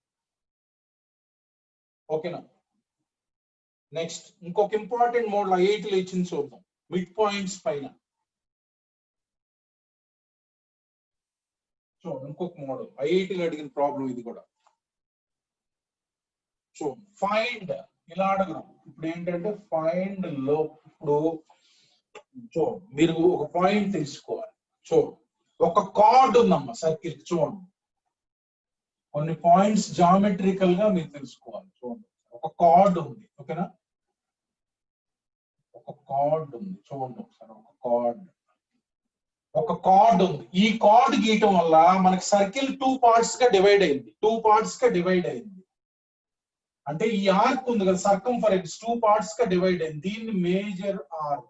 ఓకేనా? నెక్స్ట్ ఇంకొక ఇంపార్టెంట్ మోడల్ ఐఐటీలో ఇచ్చింది చూద్దాం. మిడ్ పాయింట్స్ పైన చూడండి, ఇంకొక మోడల్ ఐఐటీలో అడిగిన ప్రాబ్లం ఇది కూడా. సో ఫైండ్, ఇలా అడగడం. ఇప్పుడు ఏంటంటే ఫైండ్ లో, ఇప్పుడు చూడండి మీరు ఒక పాయింట్ తెలుసుకోవాలి. చూడండి, ఒక కార్డ్ ఉందమ్మా సర్కిల్. చూడండి, కొన్ని పాయింట్స్ జామెట్రికల్ గా మీరు తెలుసుకోవాలి. చూడండి, ఒక కార్డ్ ఉంది. ఓకేనా? ఒక కార్డ్ ఉంది. చూడండి ఒకసారి, ఒక కార్డ్ ఉంది. ఈ కార్డ్ గీయటం వల్ల మనకి సర్కిల్ 2 పార్ట్స్ గా డివైడ్ అయింది. అంటే ఈ ఆర్క్ ఉంది కదా, సర్కంఫరెన్స్ 2 పార్ట్స్ గా డివైడ్ అయింది. దీన్ని మేజర్ ఆర్క్.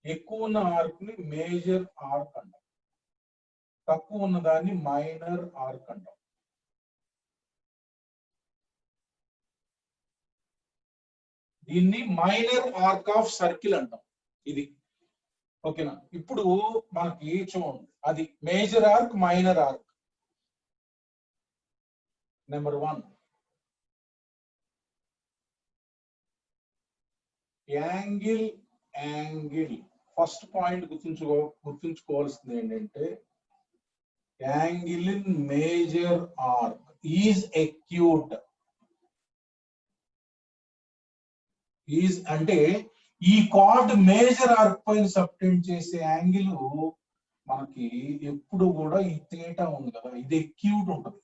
ఎక్కువ ఉన్న ఆర్క్ ని మేజర్ ఆర్క్ అంటాం, తక్కువ ఉన్న దాన్ని మైనర్ ఆర్క్ అంటాం. దీన్ని మైనర్ ఆర్క్ ఆఫ్ సర్కిల్ అంటాం ఇది. ఓకేనా? ఇప్పుడు మనకి చూడండి, అది major arc, minor arc. Number 1, angle first point గుర్తుంచుకోవాల్సింది ఏంటంటే angle in major arc is acute. Is అంటే ఈ కార్డ్ మేజర్ ఆర్క్ పైన సబ్టెండ్ చేసే యాంగిల్ మనకి ఎప్పుడు కూడా ఈ థీటా ఉంది కదా, ఇది acute ఉంటుంది.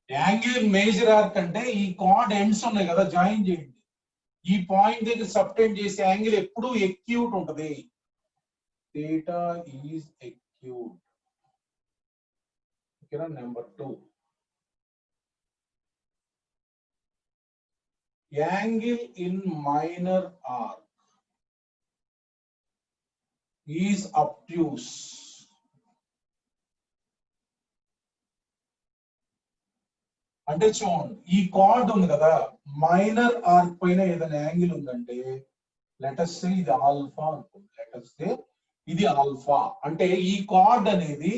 యాంగిల్ మేజర్ ఆర్క్ అంటే ఈ కార్డ్ ఎండ్స్ ఉన్నాయి కదా, జాయిన్ చేయండి, ఈ పాయింట్ దగ్గర సబ్టెండ్ చేసే యాంగిల్ ఎప్పుడు acute ఉంటది. Theta is acute. ఓకేనా? Number 2, angle in minor arc is obtuse. అంటే చూడండి, ఈ కార్డ్ ఉంది కదా, మైనర్ ఆర్క్ పైన ఏదైనా యాంగిల్ ఉందంటే లెటస్ సే ఇది ఆల్ఫా అనుకోండి, లెటస్ సే ఇది ఆల్ఫా. అంటే ఈ కార్డ్ అనేది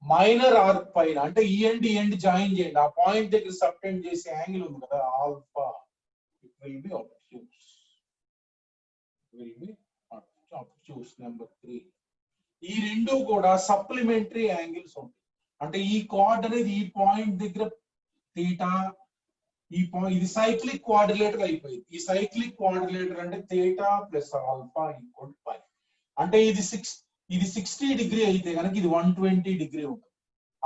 మైనర్ ఆర్క్ పైన, అంటే ఈ ఎండ్ జాయిన్ చేయండి, ఆ పాయింట్ దగ్గర సబ్టెండ్ చేసే యాంగిల్ ఉంది కదా alpha, it will be obtuse. Number 3, ఈ రెండు కూడా సప్లిమెంటరీ యాంగిల్స్ ఉంటాయి. అంటే ఈ కార్డ్ అనేది ఈ పాయింట్ దగ్గర థీటా, ఇది సైక్లిక్ క్వాడ్రిలేటర్ అయిపోయింది. ఈ సైక్లిక్ క్వాడ్రిలేటర్ అంటే theta plus alpha equal pi. అంటే ఇది 60 డిగ్రీ అయితే కనుక ఇది 120 డిగ్రీ ఉంటుంది.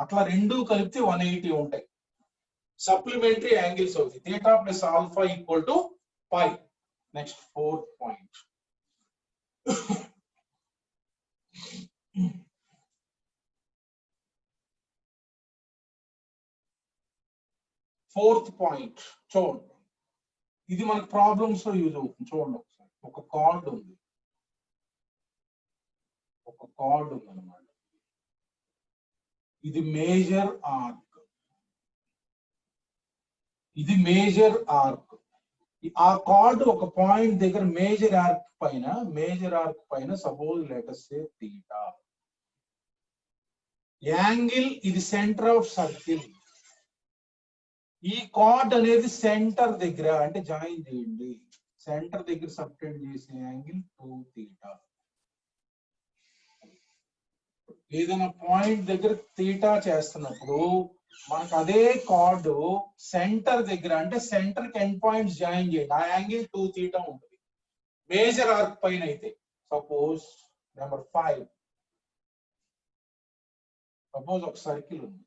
అట్లా రెండు కలిపితే 180 ఉంటాయి. సప్లిమెంటరీ యాంగిల్స్ అవుతాయి. Theta plus alpha equal to pi. Next 4th point. 4th point చూడండి, ఇది మనకు ప్రాబ్లమ్స్ లో యూజ్ అవుతుంది. చూడండి ఒకసారి, ఒక కార్డ్ ఉంది అన్నమాట, ఇది మేజర్ ఆర్క్. ఆ కార్డ్ ఒక పాయింట్ దగ్గర మేజర్ ఆర్క్ పైన suppose let us say theta. Angle ఇది సెంటర్ ఆఫ్ సర్కిల్. ఈ కార్డ్ అనేది సెంటర్ దగ్గర, అంటే జాయిన్ చేయండి, సెంటర్ దగ్గర సబ్టెండ్ చేసే యాంగిల్ 2 థీటా. ఏదైనా పాయింట్ దగ్గర థీటా చేస్తున్నప్పుడు మనకు అదే కార్డు సెంటర్ దగ్గర, అంటే సెంటర్ కి ఎండ్ పాయింట్స్ జాయిన్ చేయండి, ఆ యాంగిల్ 2 థీటా ఉంటుంది. మేజర్ ఆర్క్ పైన అయితే సపోజ్ నెంబర్ 5, సపోజ్ ఒక సర్కిల్ ఉంది,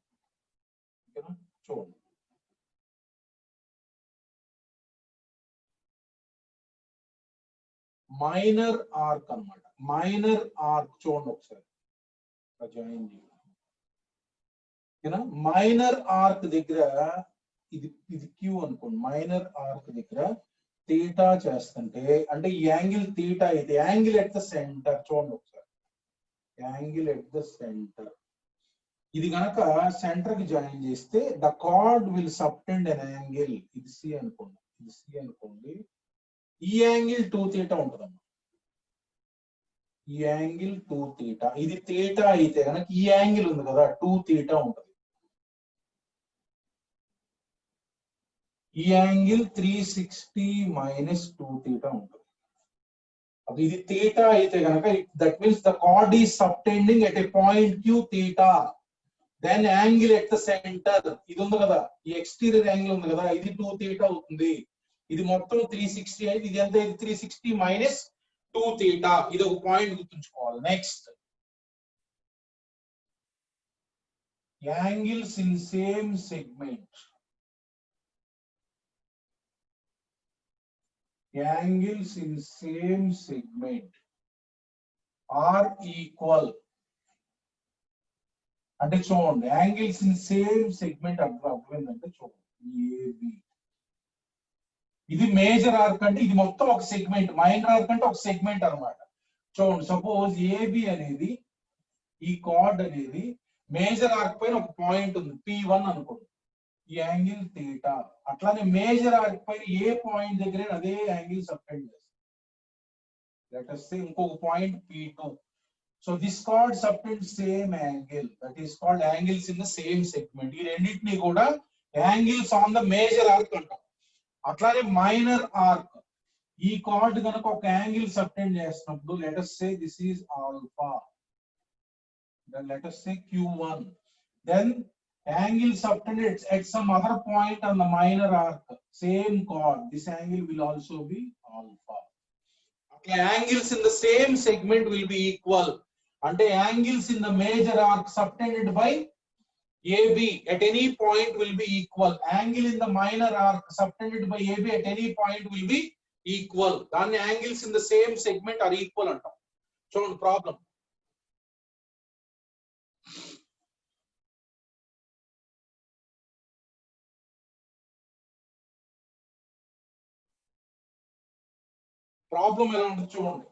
చూడండి, మైనర్ ఆర్క్ అన్నమాట. మైనర్ ఆర్క్ చూడండి ఒకసారి, జాయిన్ చేయండి. మైనర్ ఆర్క్ దగ్గర ఇది క్యూ అనుకోండి. మైనర్ ఆర్క్ దగ్గర థీటా చేస్తుంటే, అంటే ఈ యాంగిల్ థీటా అయితే యాంగిల్ ఎట్ ద సెంటర్, చూడండి ఒకసారి, యాంగిల్ ఎట్ ద సెంటర్, ఇది గనక సెంటర్ కి జాయిన్ చేస్తే the card will subtend an angle. ఇది సి అనుకోండి, ఈ యాంగిల్ 2 థీటా ఉంటుందమ్మా. ఈ యాంగిల్ 2 థీటా, ఇది థీటా అయితే కనుక ఈ యాంగిల్ ఉంది కదా 2 థీటా ఉంటుంది. ఈ యాంగిల్ 360 మైనస్ 2 థీటా ఉంటుంది. అది ఇది థీటా అయితే కనుక that means the chord is subtending at a point Q theta. Then angle at the centre, ఇది ఉంది కదా, ఈ ఎక్స్టీరియర్ యాంగిల్ ఉంది కదా, ఇది 2 థీటా అవుతుంది. ఇది మొత్తం 360 అయితే ఇది ఎంత? 360 మైనస్ 2 థీటా. ఇది ఒక పాయింట్ గుర్తుంచుకోవాలి. Next, angles in same segment. Angles in same segment are equal. అంటే చూడండి, యాంగిల్స్ ఇన్ సేమ్ సెగ్మెంట్ అర్థమైందంటే చూడండి, ఏబి ఇది మేజర్ ఆర్క్ అంటే ఇది మొత్తం ఒక సెగ్మెంట్, మైనర్ ఆర్క్ అంటే ఒక సెగ్మెంట్ అన్నమాట. చూడండి, సపోజ్ ఏబి అనేది, ఈ కార్డ్ అనేది మేజర్ ఆర్క్ పైన ఒక పాయింట్ ఉంది P1 అనుకోండి, ఈ యాంగిల్ థీటా. అట్లానే మేజర్ ఆర్క్ పైన ఏ పాయింట్ దగ్గర అదే యాంగిల్ సబ్టెండ్ చేస్తుంది. లెట్ us say ఇంకొక point P2. So this card subtend same angle, that is called angles in the same segment. ఈ రెండింటిని కూడా angles on the major arc అంటాం. అట్లానే మైనర్ ఆర్క్, ఈ కార్డ్ కనుక ఒక యాంగిల్ సబ్టెండ్ చేస్తున్నప్పుడు let us say this is alpha, then let us say q1, then angle subtended at some other point on the minor arc, same chord, this angle will also be alpha. Okay, angles in the same segment will be equal. Ante angles in the major arc subtended by AB at any point will be equal. Angle in the minor arc subtended by AB at any point will be equal. Then angles in the same segment are equal antam. So no problem. Problem ఎలా ఉంటుంది చూడండి.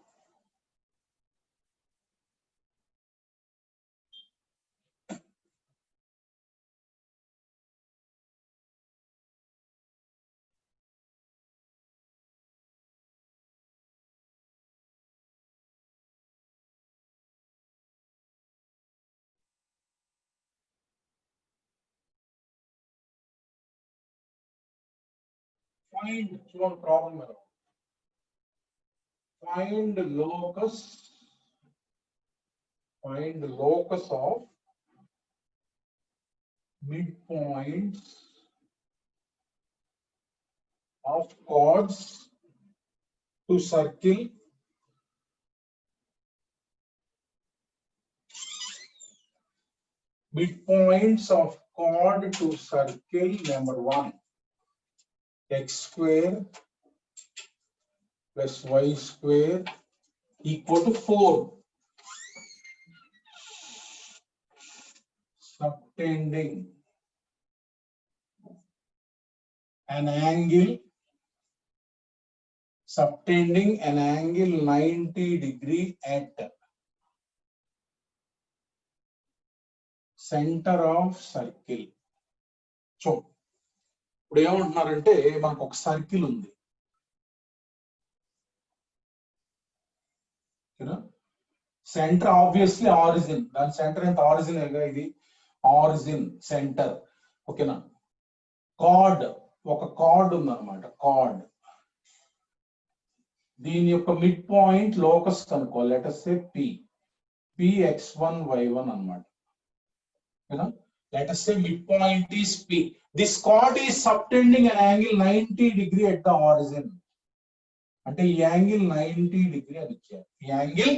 Find చూడండి problem ఎలా. Find locus of midpoints of chords to circle midpoints of chord to circle number 1, x square plus y square equal to 4. Subtending an angle 90 degree at center of circle. So ఇప్పుడు ఏమంటున్నారంటే మనకు ఒక circle ఉంది, centre obviously origin, దాని centre ఎంత origin ఇది origin centre, ఓకేనా. Card, ఒక కార్డ్ ఉందన్నమాట, కార్డ్, దీని యొక్క మిడ్ పాయింట్ లోకస్ కనుక్కోవాలి. Let us say px1 y1 అన్నమాట, ఓకేనా. Let us say midpoint is P. This chord is subtending an angle 90 degree at the origin. అంటే ఈ యాంగిల్ 90 degree అని ఇచ్చారు. ఈ angle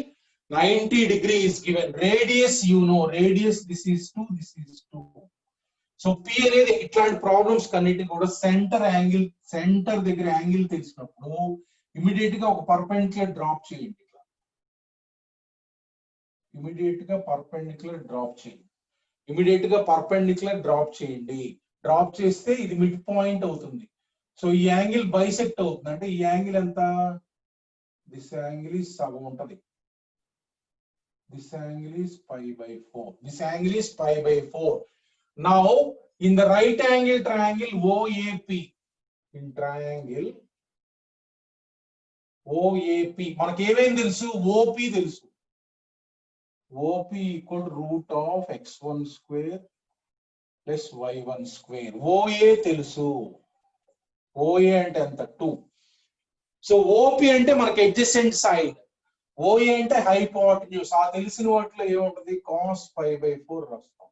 90 degree is given. Radius you know, radius this is 2, this is 2. So P అనేది ఇట్లాంటి problems కన్నిటిని కూడా centre angle, centre దగ్గర angle తెలిసినప్పుడు ఇమిడియట్ గా ఒక పర్పెండిక్యులర్ డ్రాప్ చేయండి. ఇమిడియట్ గా పర్పెండిక్యులర్ డ్రాప్ చేయండి. ఇమిడియట్ గా పర్పెండిక్యులర్ డ్రాప్ చేయండి. డ్రాప్ చేస్తే ఇది మిడ్ పాయింట్ అవుతుంది. సో ఈ యాంగిల్ బైసెక్ట్ అవుతుంది. అంటే ఈ యాంగిల్ ఎంత, దిస్ యాంగిల్ ఈస్ సగం ఉంటది, this angle is π/4, this angle is π/4. Now in the right angle triangle OAP, in triangle OAP మనకి ఏమేం తెలుసు, OP తెలుసు. OP equal to root of x1 square plus y1 square. OA తెలుసు, OA అంటే ఎంత 2. So OP అంటే మనకి adjacent side, OA అంటే హైపోటెన్యూస్. ఆ తెలిసిన వాటిలో ఏముంటది, cos π/4 రాస్తాం.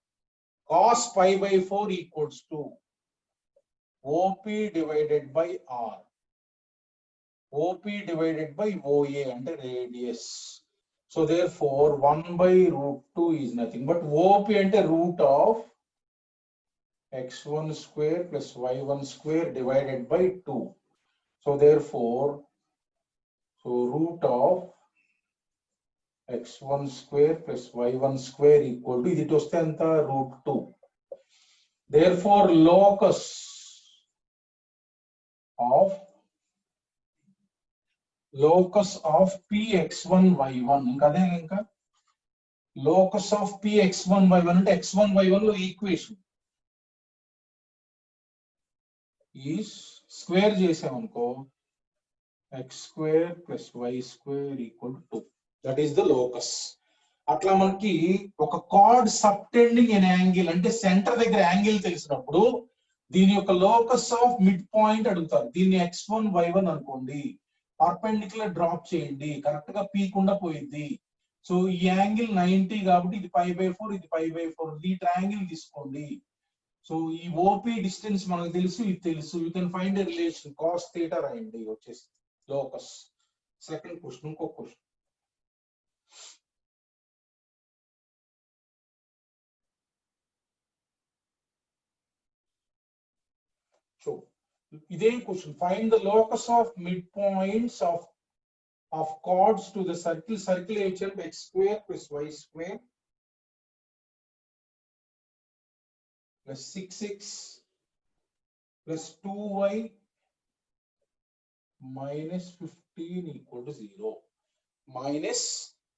cos π/4 equals to OP divided by R, OP divided by OA అంటే radius. So therefore 1/√2 is nothing but OP ante root of x1 square plus y1 square divided by 2. So therefore, so root of x1 square plus y1 square equal to, ఇది వస్తే ఎంత, √2. Therefore locus of px1 y1, ఇంకా అదే, ఇంకా locus of px1 y1 అంటే x1 y1 లో equation is square చేసామనుకో x square plus y square equal to 2. That is the locus. అట్లా మనకి ఒక కార్డ్ సబ్టెండింగ్ ఎన్ యాంగిల్ అంటే సెంటర్ దగ్గర యాంగిల్ తెలిసినప్పుడు దీని యొక్క లోకస్ ఆఫ్ మిడ్ పాయింట్ అడుగుతారు. దీన్ని x1 y1 అనుకోండి, పర్పెండిక్యులర్ డ్రాప్ చేయండి, కరెక్ట్ గా పీకుండా పోయింది. సో ఈ యాంగిల్ 90 కాబట్టి ఇది π/4, ఇది π/4, ఈ ట్రయాంగిల్ తీసుకోండి. సో ఈ ఓపీ డిస్టెన్స్ మనకు తెలుసు, ఇది తెలుసు. You can find a relation cos theta రాయండి వచ్చేసి లోకస్. సెకండ్ క్వశ్చన్, ఇంకో క్వశ్చన్. సో ఇదే question, find the locus of mid points of chords to the circle. Circle HM x square plus y square plus 6x plus 2y minus 15 equal to 0. Minus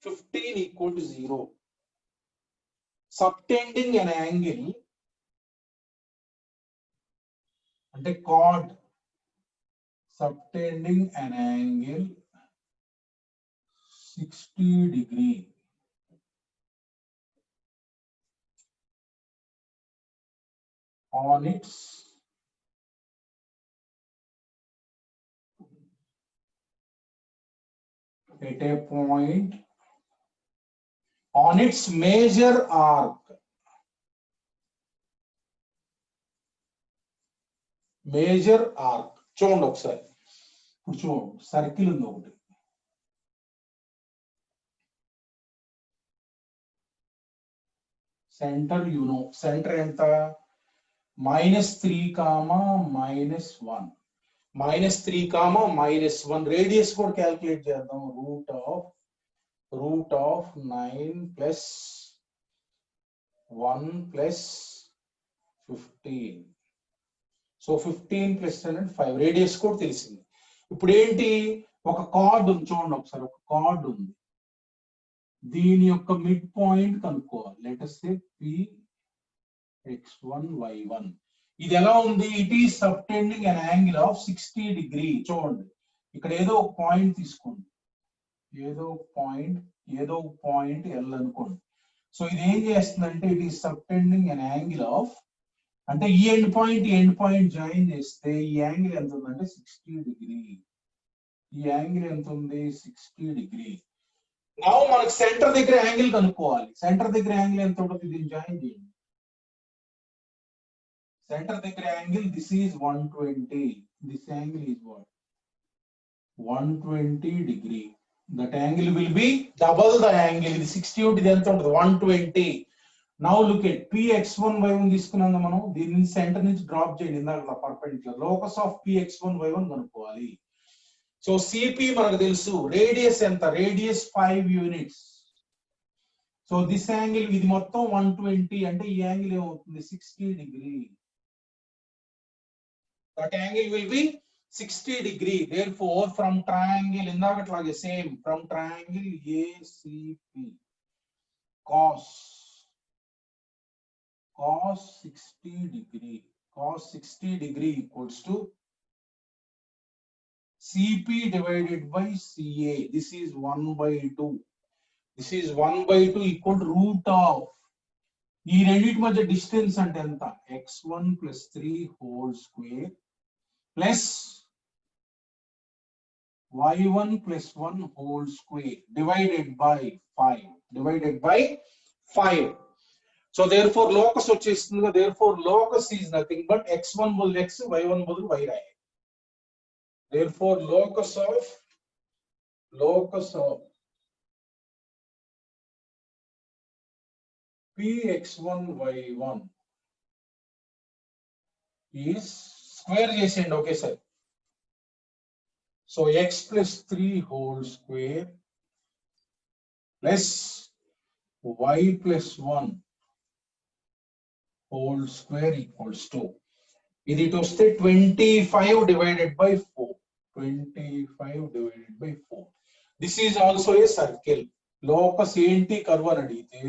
15 equal to 0. Subtending an angle, and a chord subtending an angle 60 degree on its at a point on its major arc. Major arc చూడండి ఒకసారి. ఇప్పుడు చూడండి, circle ఉంది ఒకటి, centre centre ఎంత -3, -1, -3, -1. Radius కూడా calculate చేద్దాం. Root of 9 + 1 + 15. So 15 + 10 అంటే 5. రేడియస్ కూడా తెలిసింది. ఇప్పుడు ఏంటి, ఒక కార్డ్ ఉంది చూడండి ఒకసారి. ఒక కార్డ్ ఉంది, దీని యొక్క మిడ్ పాయింట్ కనుక్కోవాలి. Let us say Px1 y1. ఇది ఎలా ఉంది, it is subtending an angle of 60 degree. చూడండి ఇక్కడ ఏదో ఒక పాయింట్ తీసుకోండి, ఏదో ఒక పాయింట్ ఎల్ అనుకోండి. సో ఇది ఏం చేస్తుందంటే it is subtending an angle of, అంటే ఈ ఎండ్ పాయింట్ జాయిన్ చేస్తే ఈ యాంగిల్ ఎంత ఉందంటే 60 degree. ఈ యాంగిల్ ఎంత ఉంది, 60 degree. నౌ మనకు సెంటర్ దగ్గర యాంగిల్ కనుక్కోవాలి. సెంటర్ దగ్గర యాంగిల్ ఎంత ఉంటుంది, దీన్ని జాయిన్ చేయండి. సెంటర్ దగ్గర angle this is 120. This angle is what, 120 degree. That angle will B double the angle. ఇది 60 ఉంటుంది, ఇది ఎంత ఉంటుంది, 120. Now look at Px1 y1 తీసుకున్నాం మనం, దీని నుంచి సెంటర్ నుంచి డ్రాప్ చేయండి ఇందాక perpendicular. Locus of Px1 y1 కనుక్కోవాలి. సో సిపి మనకు తెలుసు, రేడియస్ ఎంత, radius 5 units. So this angle, ఇది మొత్తం 120 అంటే ఈ యాంగిల్ ఏమవుతుంది, 60 degree. That angle will be 60 degree. Therefore from triangle ఇందాకట్లాగే same, from triangle ACP cos 60 degree, cos 60 degree equals to CP divided by CA. This is 1/2. This is 1/2 equal to root of, ఈ రెండింటి మధ్య distance అంటే ఎంత, x1 + 3 whole square plus y1 + 1 whole square divided by 5. So therefore locus వచ్చేస్తుంది. Therefore locus is nothing but x1 బదులు x, y1 బదులు y రాయాలి. Therefore locus of Px1 y1 is square చేసేయండి ఒకేసారి. So x + 3 whole square plus y + 1 whole square equals to, ఇది ఇటు వస్తే 25 divided by 4. 25 divided by 4. This is also a circle. Locus ఏంటి curve అని అడిగితే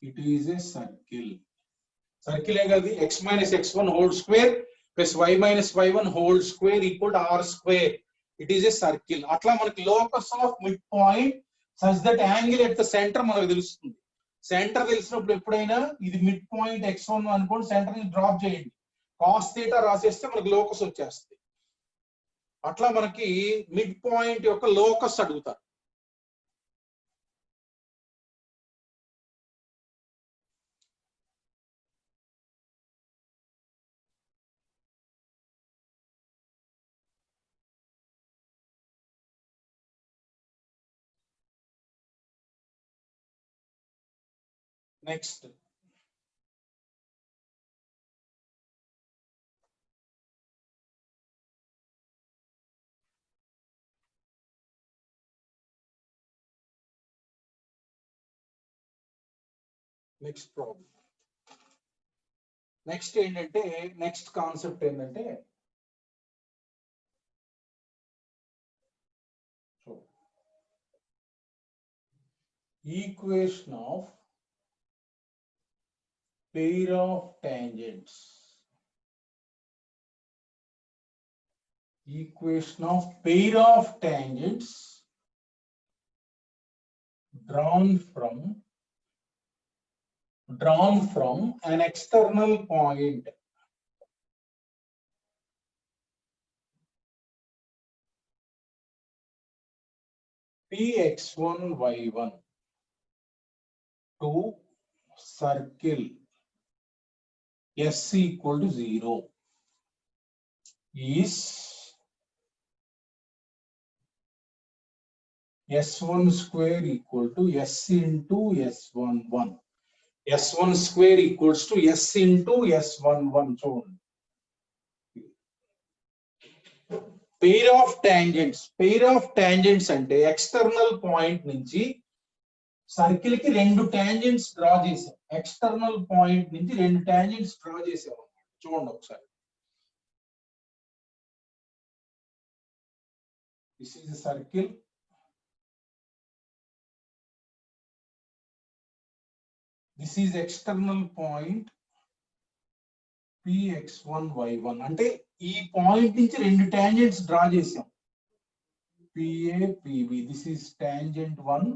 it is a circle. Circle ఏ కదా, x - x1 whole square plus y - y1 whole square equal to r square. It is a circle. అట్లా మనకి locus of midpoint such that angle at the center మనకు తెలుస్తుంది. Centre తెలిసినప్పుడు ఎప్పుడైనా ఇది mid point x1 అనుకోండి, centre ని drop చేయండి, cos θ రాసేస్తే మనకు లోకస్ వచ్చేస్తుంది. అట్లా మనకి మిడ్ పాయింట్ యొక్క లోకస్ అడుగుతారు. Next problem. నెక్స్ట్ ఏంటంటే నెక్స్ట్ కాన్సెప్ట్ ఏంటంటే equation of pair of tangents. Equation of pair of tangents drawn from an external point Px1 y1 to circle S equal to 0 is S1 square equal to S into S11. S1 square equals to S into S11. చూడండి, pair of tangents అంటే external point నుంచి circle కి రెండు tangents draw చేసాం. External point నుంచి రెండు tangents draw చేసాం. చూడండి ఒకసారి, this is circle, this is external point Px1 y1. అంటే ఈ పాయింట్ నుంచి రెండు టాంజెంట్స్ డ్రా చేసాం, PA PB. This is tangent 1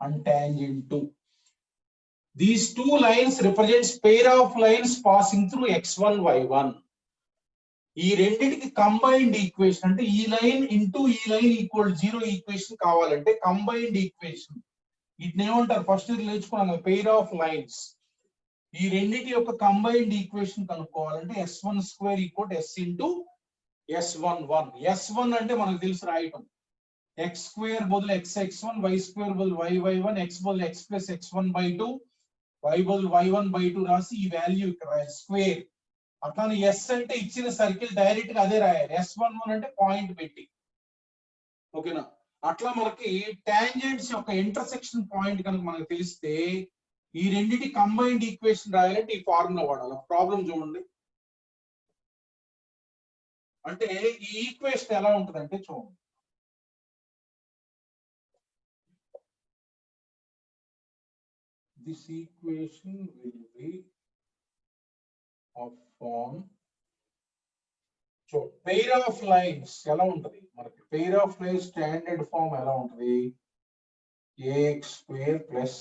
and tangent 2. These two lines represents pair of lines passing through x1 y1. ఈ రెండిటికి కంబైన్డ్ ఈక్వేషన్ అంటే ఈ line into ఈ లైన్ ఈక్వల్ 0 ఈక్వేషన్ కావాలంటే కంబైన్డ్ ఈక్వేషన్ వీటిని ఏమంటారు? ఫస్ట్ నేర్చుకున్నాం, పెయిర్ ఆఫ్ లైన్స్. ఈ రెండిటి యొక్క కంబైన్డ్ ఈక్వేషన్ కనుక్కోవాలంటే s1 square equal s into s11. s1 అంటే మనకు తెలుసు రాయటం, x స్క్వేర్ బదులు x(x1), y స్క్వేర్ బదులు y(y1), x బదులు x ప్లస్ x1/2, y బదులు y1/2 రాసి ఈ వాల్యూ ఇక్కడ రాయాలి స్క్వేర్. అట్లానే s అంటే ఇచ్చిన సర్కిల్ డైరెక్ట్ గా అదే రాయాలి, s11 అంటే పాయింట్ పెట్టి. ఓకేనా? అట్లా మనకి టాంజెంట్స్ యొక్క ఇంటర్సెక్షన్ పాయింట్ కనుక మనకు తెలిస్తే ఈ రెండింటి కంబైన్డ్ ఈక్వేషన్ రాయాలంటే ఈ ఫార్ములా వాడాలి. ప్రాబ్లం చూడండి, అంటే ఈ ఈక్వేషన్ ఎలా ఉంటుందంటే చూడండి, this equation will be of form. So pair of lines ఎలా ఉంటది మనకి? pair of lines standard form ఎలా ఉంటది? ax square plus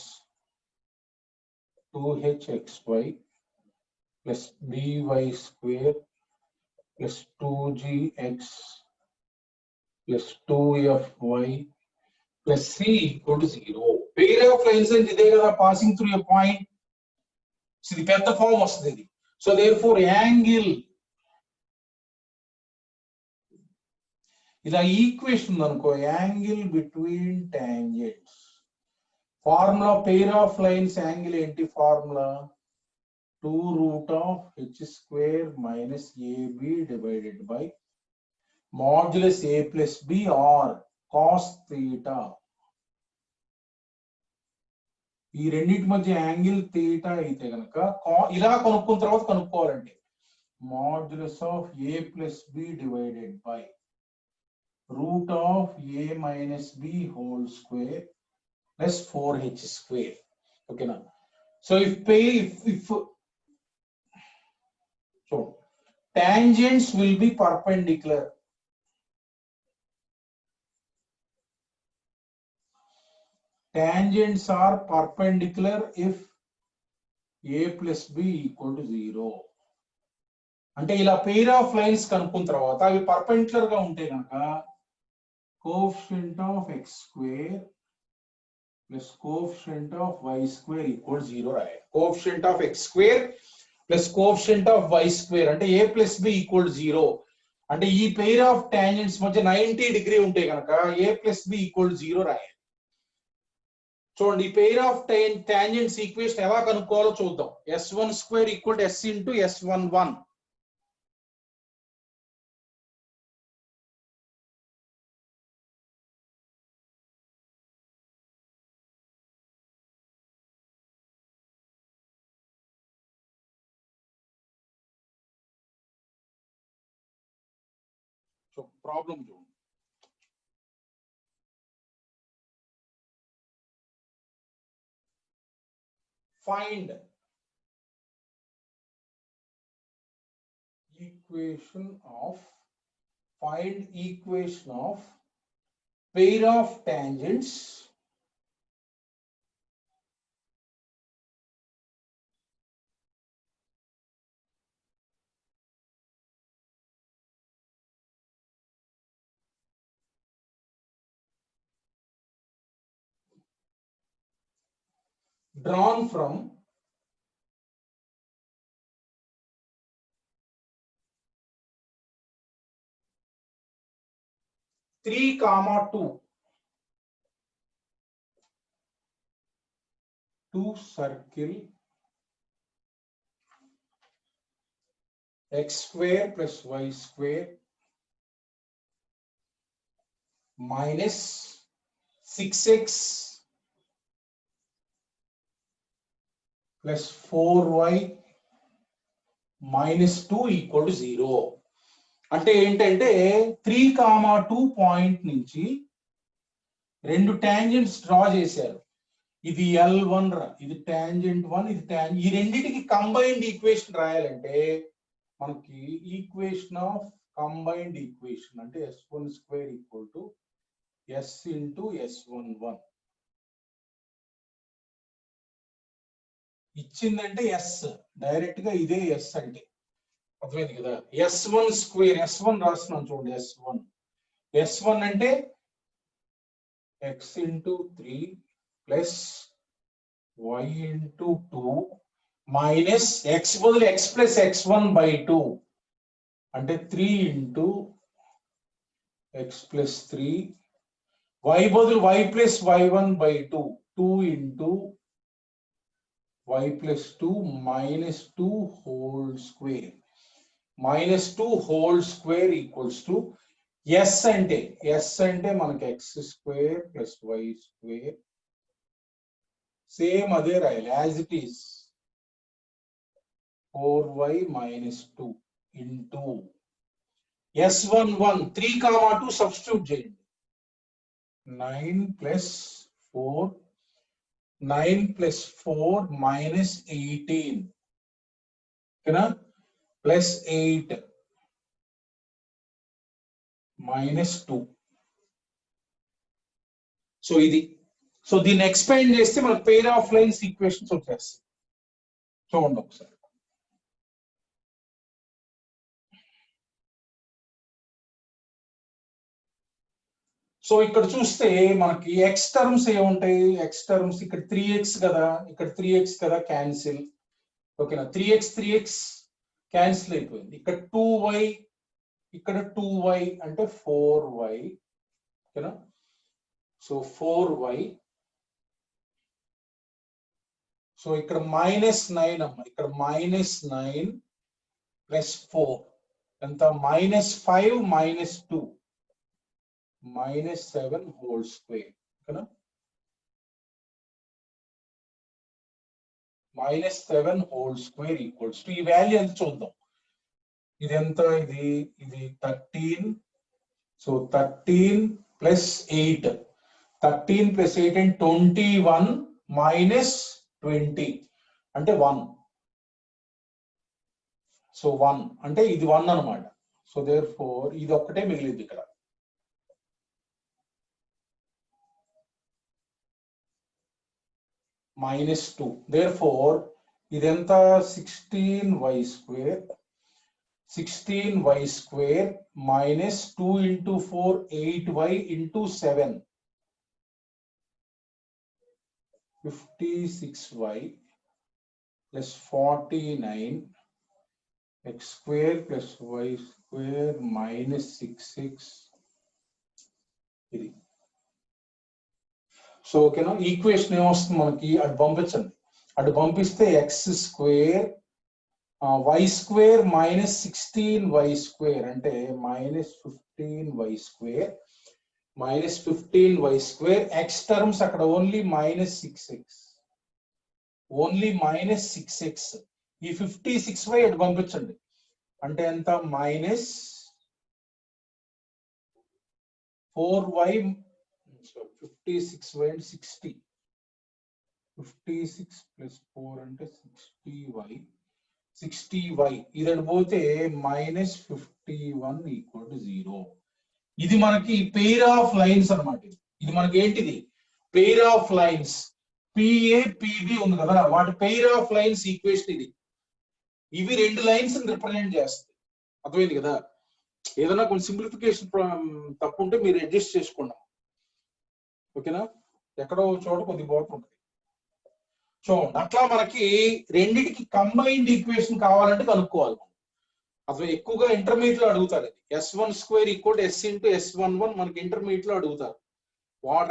2hxy plus by square plus 2gx plus 2fy plus c equal to 0. pair of lines అంటే ఇదే కదా, passing through a point. ఇది పెద్ద ఫామ్ వస్తుంది ఇది. సో therefore యాంగిల్, ఇలా ఈక్వేషన్ అనుకో, angle between tangents. Formula pair of lines angle ఏంటి? Formula 2√h² minus ab divided by modulus a plus b or cos theta. ఈ రెండింటి మధ్య యాంగిల్ థీటా అయితే కనుక ఇలా కనుక్కున్న తర్వాత కనుక్కోవాలండి, modulus of a plus b divided by root of a minus b whole square plus 4h². ఓకేనా? So so tangents will be perpendicular. Tangents are perpendicular if a plus b equal to 0. అంటే ఇలా pair of lines కనుక్కున్న తర్వాత అవి perpendicular గా ఉంటే కనుక coefficient of x square plus coefficient of y square equal 0 రాయాలి. Coefficient of x square plus coefficient of y square అంటే a ప్లస్ b ఈక్వల్ 0. అంటే ఈ పెయిర్ ఆఫ్ టాంజెంట్స్ మధ్య 90 డిగ్రీ ఉంటే కనుక a ప్లస్ b ఈక్వల్ 0 రాయాలి. చూడండి, ఈ పెయిర్ ఆఫ్ టాంజెంట్స్ ఈక్వేషన్ ఎలా కనుక్కోవాలో చూద్దాం. s1 square equal to s into s11. So problem చూడండి. Find equation of pair of tangents drawn from three comma two circle x square plus y square minus 6x plus 4y minus 2 equal to 0. అంటే ఏంటంటే 3,2 point నుంచి రెండు tangents draw చేశారు. ఇది L1 ఇది tangent 1, ఇది ఈ రెండింటికి కంబైన్డ్ ఈక్వేషన్ రాయాలంటే మనకి ఈక్వేషన్ ఆఫ్ కంబైన్డ్ ఈక్వేషన్ అంటే s1 square equal to s into s11 ఇచ్చిందంటే s, డైరెక్ట్ గా ఇదే s అంటే అర్థమైంది కదా. s1 స్క్వేర్, s1 రాస్తున్నాను చూడండి, s1 అంటే x into 3 plus y into 2 minus x బదులు x ప్లస్ x1 బై 2 అంటే 3 ఇంటూ x ప్లస్ 3, y బదులు y plus y1 by 2 2 into y plus 2 minus 2 whole square equals to s అంటే మనకి x square plus y square same అదే రాయాలి as it is 4y minus 2 into s11 3,2 substitute చేయండి. 9 plus 4 minus 18 ఓకేనా, plus 8 minus 2. So ఇది, so దీన్ని expand చేస్తే మనకు పెయిర్ ఆఫ్ లైన్స్ ఈక్వేషన్స్ వచ్చేస్తాయి. చూడండి ఒకసారి. సో ఇక్కడ చూస్తే మనకి ఎక్స్ టర్మ్స్ ఏముంటాయి, ఎక్స్ టర్మ్స్ ఇక్కడ 3x కదా, ఇక్కడ 3x కదా, క్యాన్సిల్. ఓకేనా, 3x క్యాన్సిల్ అయిపోయింది. ఇక్కడ 2y, ఇక్కడ 2y అంటే 4y. ఓకేనా, సో 4y. సో ఇక్కడ -9 అమ్మ, ఇక్కడ -9 ప్లస్ 4 ఎంత, -5 minus 2 -7 హోల్ స్క్వేర్. ఓకేనా, -7 హోల్ స్క్వేర్ ఈక్వల్స్ టు ఈ వాల్యూ ఎంత చూద్దాం. ఇది ఎంత, ఇది 13. సో 13 ప్లస్ 8 అంటే 21 మైనస్ 20 అంటే 1. సో 1 అంటే ఇది 1 అనమాట. సో దేర్ ఫోర్ ఇది ఒక్కటే మిగిలింది ఇక్కడ. -2. దేర్ ఫోర్ ఇదెంత, 16y square 16y square minus 2 into 4 8y into 7 56y plus 49 x square plus y square minus 6x ఇది. సో ఓకేనా, ఈక్వేషన్ ఏమొస్తుంది మనకి, అటు పంపించండి. అటు పంపిస్తే x square y square minus 16y square అంటే minus 15y square minus 15y square. X terms అక్కడ only minus 6x, only minus 6x. ఈ 56y అటు పంపించండి అంటే ఎంత, మైనస్ 4y 56y అంటే 60, 56 ప్లస్ 4 అంటే 60y ఇది పోతే మైనస్ 51 ఈక్వల్ టు 0. ఇది మనకి పెయిర్ ఆఫ్ లైన్స్ అన్నమాట. ఇది మనకి ఏంటిది, pair of lines. PA PB ఉంది కదా, వాటి పెయిర్ ఆఫ్ లైన్స్ ఈక్వేషన్ ఇది. ఇవి రెండు లైన్స్ రిప్రజెంట్ చేస్తాయి. అర్థమైంది కదా. ఏదైనా కొంచెం సింప్లిఫికేషన్ తప్పు ఉంటే మీరు అడ్జస్ట్ చేసుకోండి. ఓకేనా, ఎక్కడో చోట కొద్ది పోతుంది. సో అట్లా మనకి రెండింటికి కంబైన్డ్ ఈక్వేషన్ కావాలంటే కనుక్కోవాలి. అసలు ఎక్కువగా ఇంటర్మీడియట్ లో అడుగుతారు. S1 square equal to S into S11 మనకి ఇంటర్మీడియట్ లో అడుగుతారు.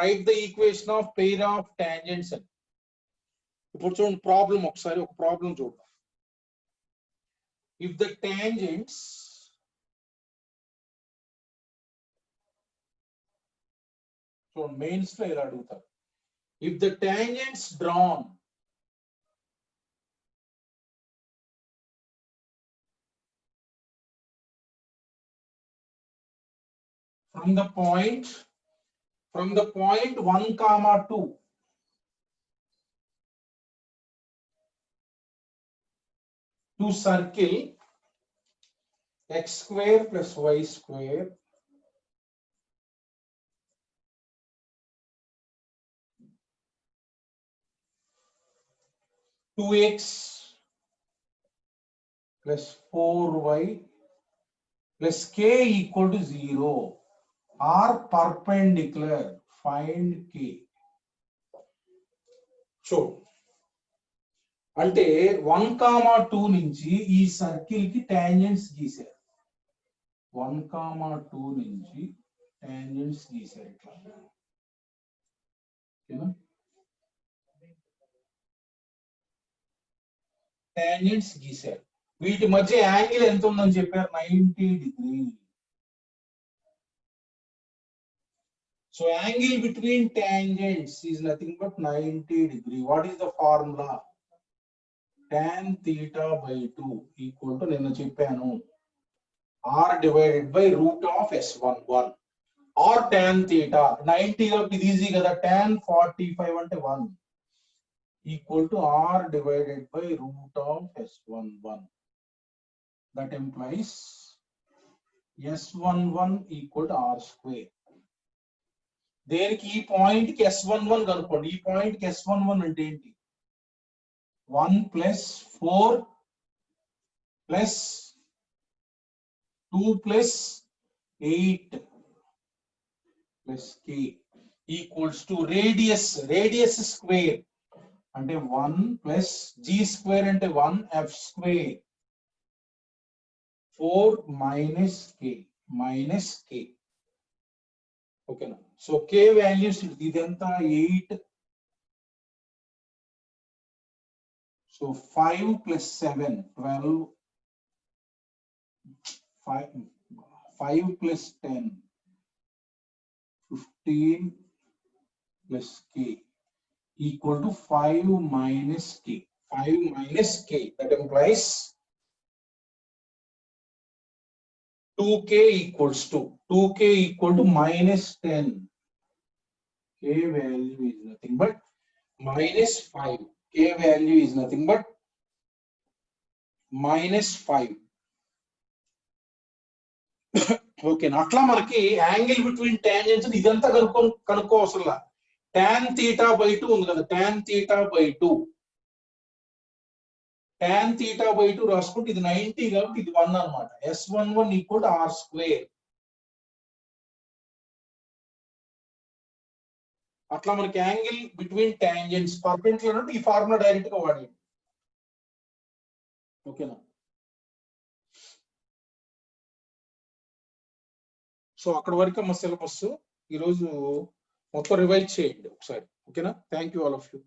Right the equation of pair of tangents అని. ఇప్పుడు చూడండి ప్రాబ్లం, ఒకసారి ఒక ప్రాబ్లం చూద్దాం. ఇఫ్ ద టాంజెంట్స్ చూడండి మెయిన్స్ లో ఇలా అడుగుతారు. If the tangents drawn from the point 1, 2 to circle x square plus y square two x plus 4y plus k equal to 0 are perpendicular. Find k. So అంటే 1, 2 నుంచి ఈ circle కి tangents గీశారు. 1, 2 నుంచి tangents గీశారు ఇట్లా. ఓకేనా, టాంజెంట్స్ గీశారు. వీటి మధ్య angle ఎంత ఉందని చెప్పారు, 90 degree. So angle between tangents is nothing but 90 degree. What is the formula? Tan theta by 2 equal to nenu cheppanu r divided by root of S11 or tan theta 90 of it easy kada, tan 45 ante 1 equal to r divided by root of S11. That implies S11 equal to r square. దేనికి ఈ point కి S11 కనుక్కోండి. ఈ point కి S11 అంటే ఏంటి, 1 plus 4 plus 2 plus 8 plus k equals to radius. Radius square అంటే 1 plus g square అంటే 1 f స్క్వేర్ 4 మైనస్ k. ఓకేనా. సో k వాల్యూస్ ఇదంతా 8. So 5 plus 7 12, 5 plus 10 15 plus k equal to 5 minus k. 5 minus k, that implies 2k equal to minus 10. K value is nothing but minus 5. K value is nothing but minus 5. Okay, అట్లా మనకి angle between tangents ఇదంతా కనుక్కోవసరంలా. tan theta by 2 ఉంది కదా, tan theta by 2 tan theta by 2 రాసుకుంటే ఇది 90 కాబట్టి ఇది 1 అన్నమాట. S11 equal to are square. అట్లా మనకి యాంగిల్ బిట్వీన్ టాంజెంట్స్ పర్పెండిక్యులర్ అంటే ఈ ఫార్ములా డైరెక్ట్ గా వాడేయండి. ఓకేనా? సో అక్కడ వరకు మా సిలబస్ ఈరోజు మొత్తం రివైజ్ చేయండి ఒకసారి. ఓకేనా? Thank you all of you.